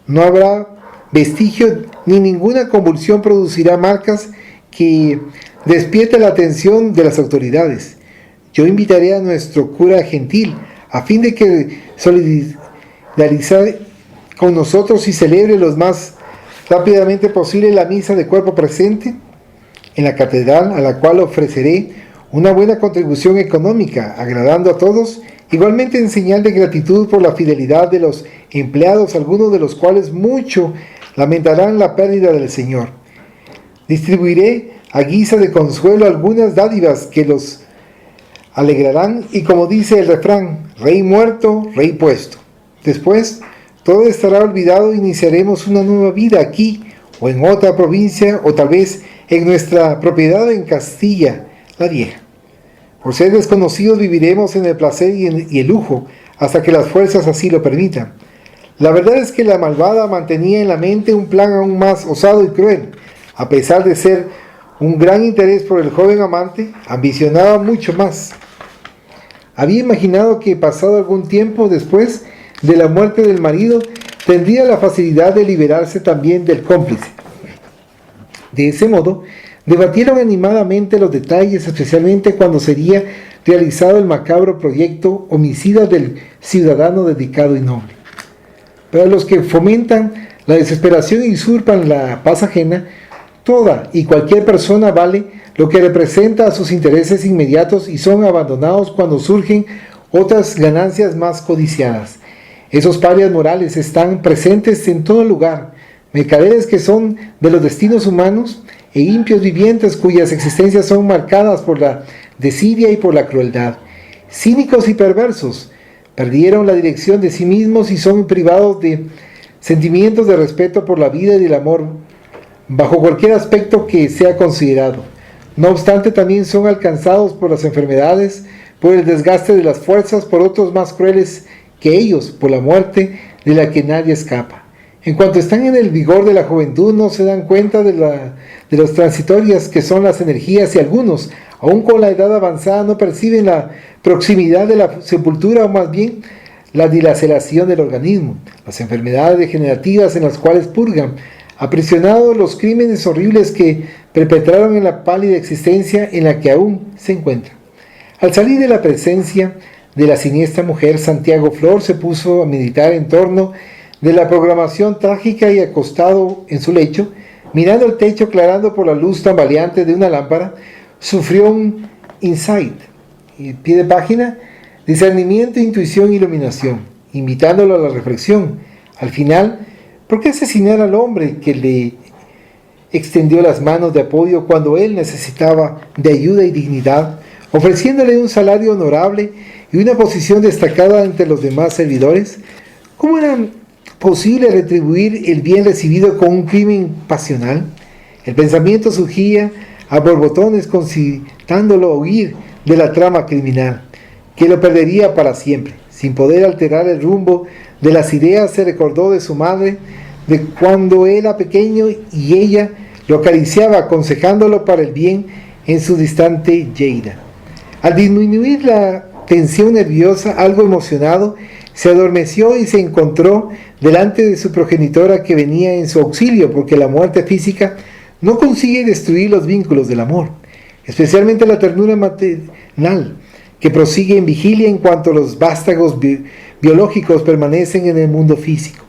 No habrá vestigio ni ninguna convulsión producirá marcas que despierte la atención de las autoridades. Yo invitaré a nuestro cura gentil a fin de que solidarizar con nosotros y celebre lo más rápidamente posible la misa de cuerpo presente en la catedral, a la cual ofreceré una buena contribución económica, agradando a todos, igualmente en señal de gratitud por la fidelidad de los empleados, algunos de los cuales mucho lamentarán la pérdida del Señor. Distribuiré a guisa de consuelo algunas dádivas que los alegrarán, y como dice el refrán, rey muerto, rey puesto. Después, todo estará olvidado e iniciaremos una nueva vida aquí, o en otra provincia, o tal vez en nuestra propiedad en Castilla la Vieja. Por ser desconocidos viviremos en el placer y el lujo, hasta que las fuerzas así lo permitan. La verdad es que la malvada mantenía en la mente un plan aún más osado y cruel. A pesar de ser un gran interés por el joven amante, ambicionaba mucho más. Había imaginado que pasado algún tiempo después de la muerte del marido, tendría la facilidad de liberarse también del cómplice. De ese modo, debatieron animadamente los detalles, especialmente cuando sería realizado el macabro proyecto homicida del ciudadano dedicado y noble. Para los que fomentan la desesperación y usurpan la paz ajena, toda y cualquier persona vale lo que representa a sus intereses inmediatos y son abandonados cuando surgen otras ganancias más codiciadas. Esos parias morales están presentes en todo lugar, mercaderes que son de los destinos humanos e impios vivientes cuyas existencias son marcadas por la desidia y por la crueldad. Cínicos y perversos, perdieron la dirección de sí mismos y son privados de sentimientos de respeto por la vida y del amor, bajo cualquier aspecto que sea considerado. No obstante, también son alcanzados por las enfermedades, por el desgaste de las fuerzas, por otros más crueles que ellos, por la muerte de la que nadie escapa. En cuanto están en el vigor de la juventud, no se dan cuenta de las transitorias que son las energías, y algunos, aun con la edad avanzada, no perciben la proximidad de la sepultura, o más bien la dilaceración del organismo, las enfermedades degenerativas en las cuales purgan, aprisionados los crímenes horribles que perpetraron en la pálida existencia en la que aún se encuentran. Al salir de la presencia de la siniestra mujer, Santiago Flor se puso a meditar en torno de la programación trágica y acostado en su lecho, mirando el techo aclarado por la luz tambaleante de una lámpara, sufrió un insight, pie de página, discernimiento, intuición, iluminación, invitándolo a la reflexión. Al final, ¿por qué asesinar al hombre que le extendió las manos de apoyo cuando él necesitaba de ayuda y dignidad, ofreciéndole un salario honorable y una posición destacada entre los demás servidores? ¿Cómo era posible retribuir el bien recibido con un crimen pasional? El pensamiento surgía a borbotones, concitándolo a huir de la trama criminal, que lo perdería para siempre. Sin poder alterar el rumbo de las ideas, se recordó de su madre, de cuando era pequeño y ella lo acariciaba, aconsejándolo para el bien en su distante Lleida. Al disminuir la tensión nerviosa, algo emocionado, se adormeció y se encontró delante de su progenitora, que venía en su auxilio, porque la muerte física no consigue destruir los vínculos del amor, especialmente la ternura maternal, que prosigue en vigilia en cuanto los vástagos biológicos permanecen en el mundo físico.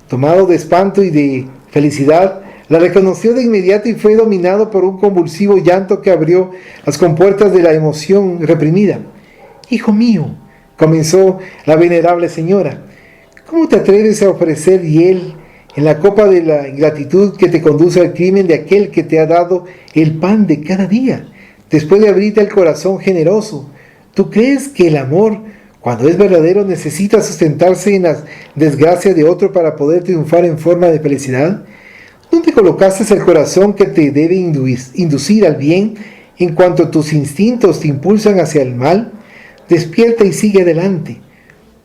Tomado de espanto y de felicidad, la reconoció de inmediato y fue dominado por un convulsivo llanto que abrió las compuertas de la emoción reprimida. «Hijo mío», comenzó la venerable señora, «¿cómo te atreves a ofrecer hiel en la copa de la ingratitud que te conduce al crimen de aquel que te ha dado el pan de cada día. Después de abrirte el corazón generoso, ¿tú crees que el amor, cuando es verdadero, necesita sustentarse en las desgracias de otro para poder triunfar en forma de felicidad? ¿Dónde colocaste el corazón que te debe inducir al bien en cuanto tus instintos te impulsan hacia el mal? Despierta y sigue adelante.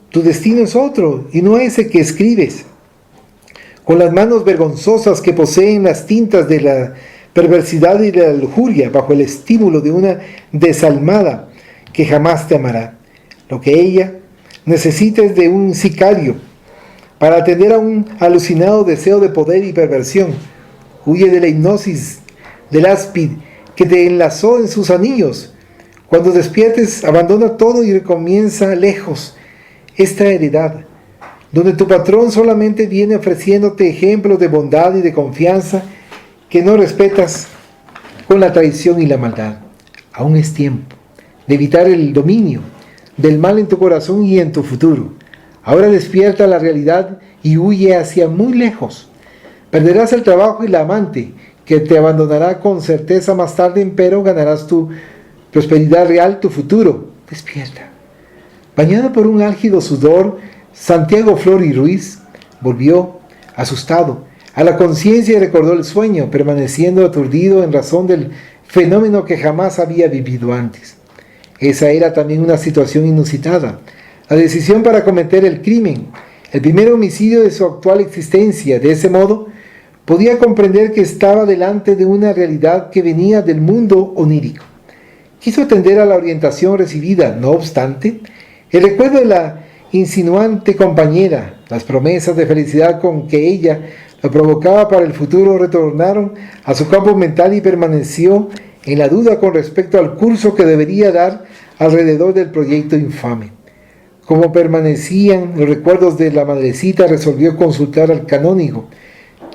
Tu destino es otro y no ese que escribes con las manos vergonzosas que poseen las tintas de la perversidad y de la lujuria bajo el estímulo de una desalmada que jamás te amará. Lo que ella necesita es de un sicario para atender a un alucinado deseo de poder y perversión. Huye de la hipnosis del áspid que te enlazó en sus anillos. Cuando despiertes, abandona todo y recomienza lejos esta heredad, donde tu patrón solamente viene ofreciéndote ejemplos de bondad y de confianza que no respetas con la traición y la maldad. Aún es tiempo de evitar el dominio del mal en tu corazón y en tu futuro. Ahora despierta la realidad y huye hacia muy lejos. Perderás el trabajo y la amante, que te abandonará con certeza más tarde, pero ganarás tu prosperidad real, tu futuro. Despierta. Bañado por un álgido sudor, Santiago Flor y Ruiz volvió, asustado, a la conciencia y recordó el sueño, permaneciendo aturdido en razón del fenómeno que jamás había vivido antes. Esa era también una situación inusitada, la decisión para cometer el crimen, el primer homicidio de su actual existencia. De ese modo, podía comprender que estaba delante de una realidad que venía del mundo onírico. Quiso atender a la orientación recibida, no obstante, el recuerdo de la insinuante compañera, las promesas de felicidad con que ella lo provocaba para el futuro retornaron a su campo mental y permaneció en la duda con respecto al curso que debería dar alrededor del proyecto infame. Como permanecían los recuerdos de la madrecita, resolvió consultar al canónigo,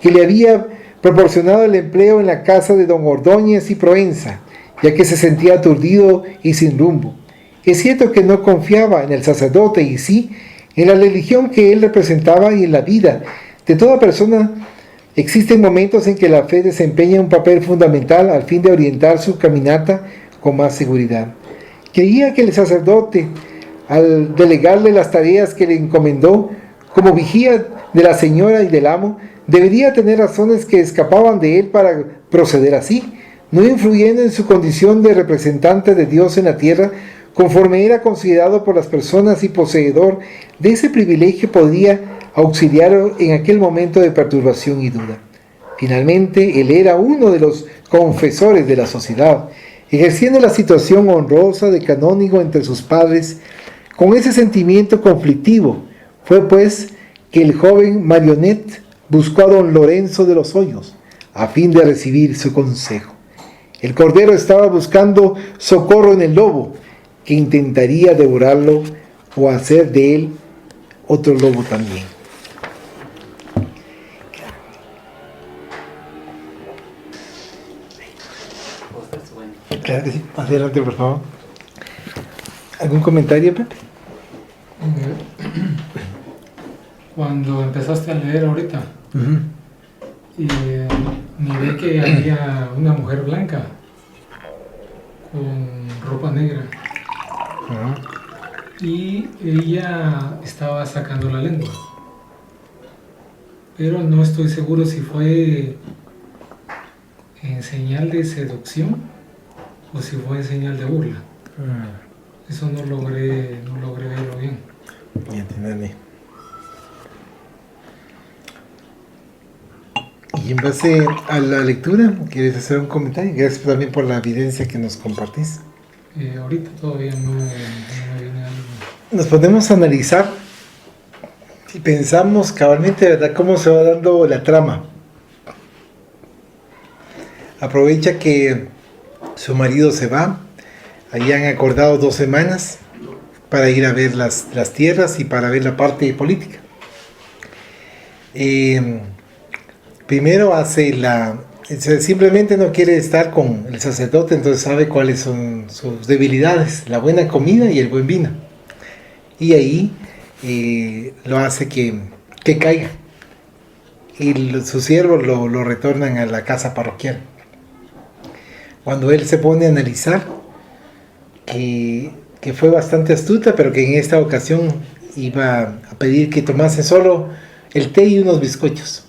que le había proporcionado el empleo en la casa de don Ordóñez y Proenza, ya que se sentía aturdido y sin rumbo. Es cierto que no confiaba en el sacerdote y sí en la religión que él representaba y en la vida de toda persona. Existen momentos en que la fe desempeña un papel fundamental al fin de orientar su caminata con más seguridad. Creía que el sacerdote, al delegarle las tareas que le encomendó como vigía de la señora y del amo, debería tener razones que escapaban de él para proceder así, no influyendo en su condición de representante de Dios en la tierra, conforme era considerado por las personas y poseedor de ese privilegio. Podía auxiliar en aquel momento de perturbación y duda. Finalmente, él era uno de los confesores de la sociedad, ejerciendo la situación honrosa de canónigo entre sus padres. Con ese sentimiento conflictivo fue pues que el joven Marionette buscó a don Lorenzo de los Hoyos a fin de recibir su consejo. El cordero estaba buscando socorro en el lobo, que intentaría devorarlo o hacer de él otro lobo también. Claro que sí. Adelante, por favor. ¿Algún comentario, Pepe? Cuando empezaste a leer ahorita, miré que había una mujer blanca con ropa negra. Y ella estaba sacando la lengua, pero no estoy seguro si fue en señal de seducción o si fue en señal de burla. Eso no logré verlo bien. Y entenderle. Y en base a la lectura, ¿quieres hacer un comentario? Gracias también por la evidencia que nos compartís. Ahorita todavía no me viene algo. Nos podemos analizar y pensamos cabalmente, ¿verdad?, cómo se va dando la trama. Aprovecha que su marido se va, ahí han acordado 2 semanas para ir a ver las tierras y para ver la parte política. Primero simplemente no quiere estar con el sacerdote, entonces sabe cuáles son sus debilidades, la buena comida y el buen vino. Y ahí lo hace que caiga y sus siervos lo retornan a la casa parroquial. Cuando él se pone a analizar, que fue bastante astuta, pero que en esta ocasión iba a pedir que tomase solo el té y unos bizcochos,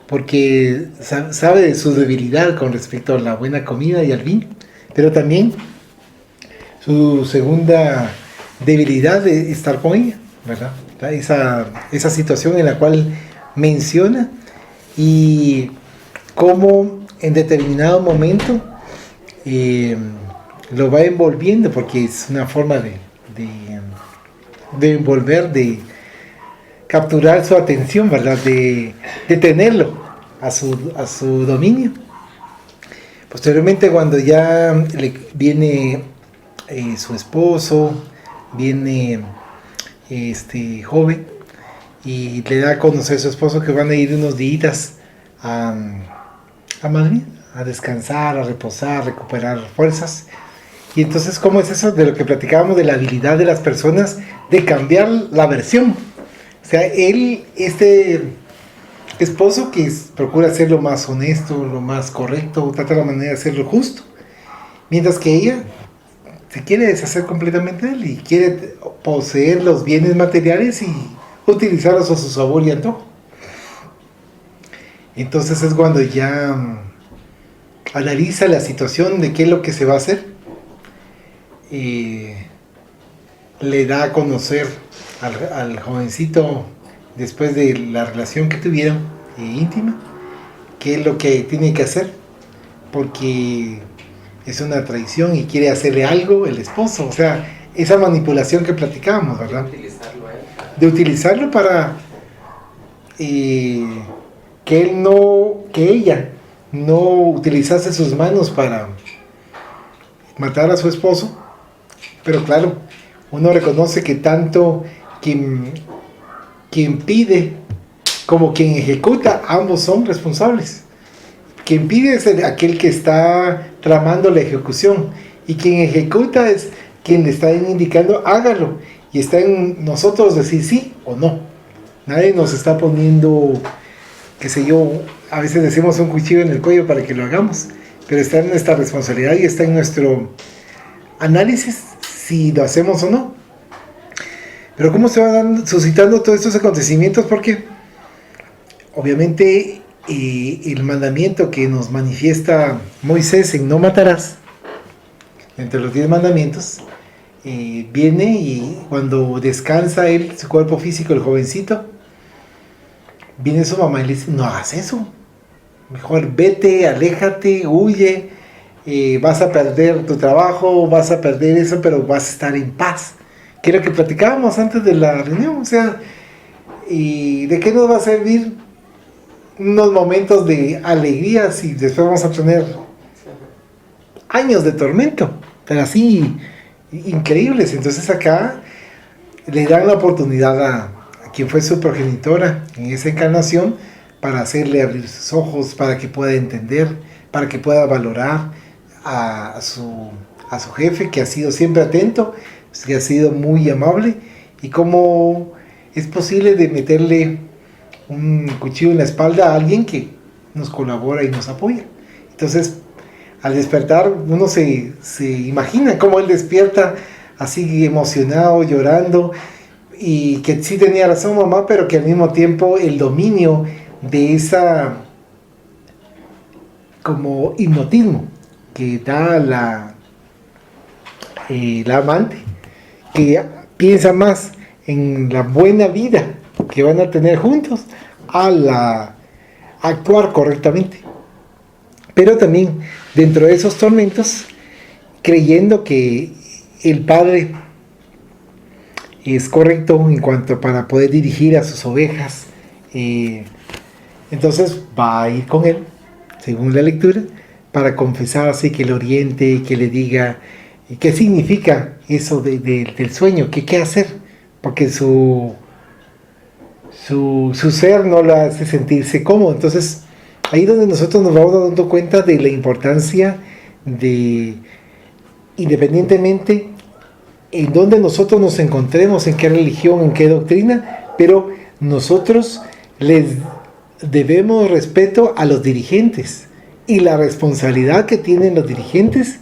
porque sabe de su debilidad con respecto a la buena comida y al vino, pero también su segunda debilidad de estar con ella, ¿verdad? Esa situación en la cual menciona y cómo en determinado momento lo va envolviendo, porque es una forma de envolver, de capturar su atención, ¿verdad? De tenerlo a su dominio. Posteriormente, cuando ya viene su esposo, viene joven y le da a conocer a su esposo que van a ir unos días a Madrid a descansar, a reposar, a recuperar fuerzas. Y entonces, ¿cómo es eso de lo que platicábamos de la habilidad de las personas de cambiar la versión? O sea, este esposo que procura ser lo más honesto, lo más correcto, trata la manera de hacerlo justo, mientras que ella se quiere deshacer completamente de él y quiere poseer los bienes materiales y utilizarlos a su sabor y antojo. Entonces es cuando ya analiza la situación de qué es lo que se va a hacer. Le da a conocer al jovencito, después de la relación que tuvieron íntima, qué es lo que tiene que hacer, porque es una traición y quiere hacerle algo el esposo. O sea, esa manipulación que platicábamos, ¿verdad? De utilizarlo para que ella no utilizase sus manos para matar a su esposo. Pero claro, uno reconoce que tanto quien pide como quien ejecuta, ambos son responsables. Quien pide es aquel que está tramando la ejecución, y quien ejecuta es quien le está indicando hágalo, y está en nosotros decir sí o no. Nadie nos está poniendo, qué sé yo, a veces decimos un cuchillo en el cuello para que lo hagamos, pero está en nuestra responsabilidad y está en nuestro análisis si lo hacemos o no. Pero cómo se van suscitando todos estos acontecimientos, porque obviamente el mandamiento que nos manifiesta Moisés en no matarás, entre los 10 mandamientos, viene, y cuando descansa él, su cuerpo físico, el jovencito, viene su mamá y le dice: no hagas eso, mejor vete, aléjate, huye, vas a perder tu trabajo, vas a perder eso, pero vas a estar en paz. Que era lo que platicábamos antes de la reunión. O sea, ¿y de qué nos va a servir unos momentos de alegría si después vamos a tener años de tormento, pero así increíbles? Entonces acá le dan la oportunidad a quien fue su progenitora en esa encarnación, para hacerle abrir sus ojos, para que pueda entender, para que pueda valorar a su jefe, que ha sido siempre atento, que ha sido muy amable, y cómo es posible de meterle un cuchillo en la espalda a alguien que nos colabora y nos apoya. Entonces, al despertar, uno se imagina cómo él despierta así emocionado, llorando, y que sí tenía razón mamá, pero que al mismo tiempo el dominio de esa como hipnotismo que da la amante, que piensa más en la buena vida que van a tener juntos a actuar correctamente, pero también dentro de esos tormentos creyendo que el padre es correcto en cuanto para poder dirigir a sus ovejas. Entonces va a ir con él, según la lectura, para confesarse, que le oriente, que le diga qué significa eso del sueño, qué hacer, porque su ser no la hace sentirse cómodo. Entonces, ahí donde nosotros nos vamos dando cuenta de la importancia de, independientemente en donde nosotros nos encontremos, en qué religión, en qué doctrina, pero nosotros les debemos respeto a los dirigentes y la responsabilidad que tienen los dirigentes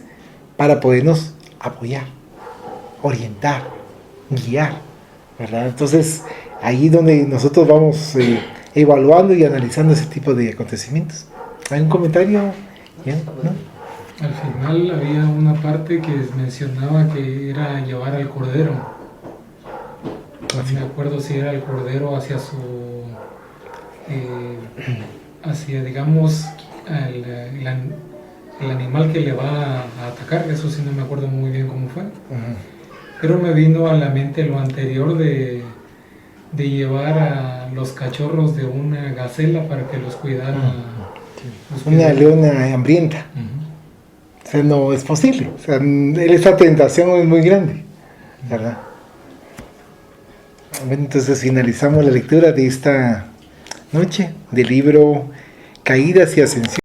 para podernos apoyar, orientar, guiar, ¿verdad? Entonces, ahí donde nosotros vamos evaluando y analizando ese tipo de acontecimientos. ¿Hay un comentario? ¿Ya? ¿No? Al final había una parte que mencionaba que era llevar al cordero. No me acuerdo si era el cordero hacia su... hacia, digamos, el animal que le va a atacar. Eso sí no me acuerdo muy bien cómo fue. Pero me vino a la mente lo anterior de llevar a los cachorros de una gacela para que los cuidara. Una leona hambrienta. O sea, no es posible. O sea, esa tentación es muy grande, ¿verdad? Bueno, entonces finalizamos la lectura de esta noche del libro Caídas y Ascensión.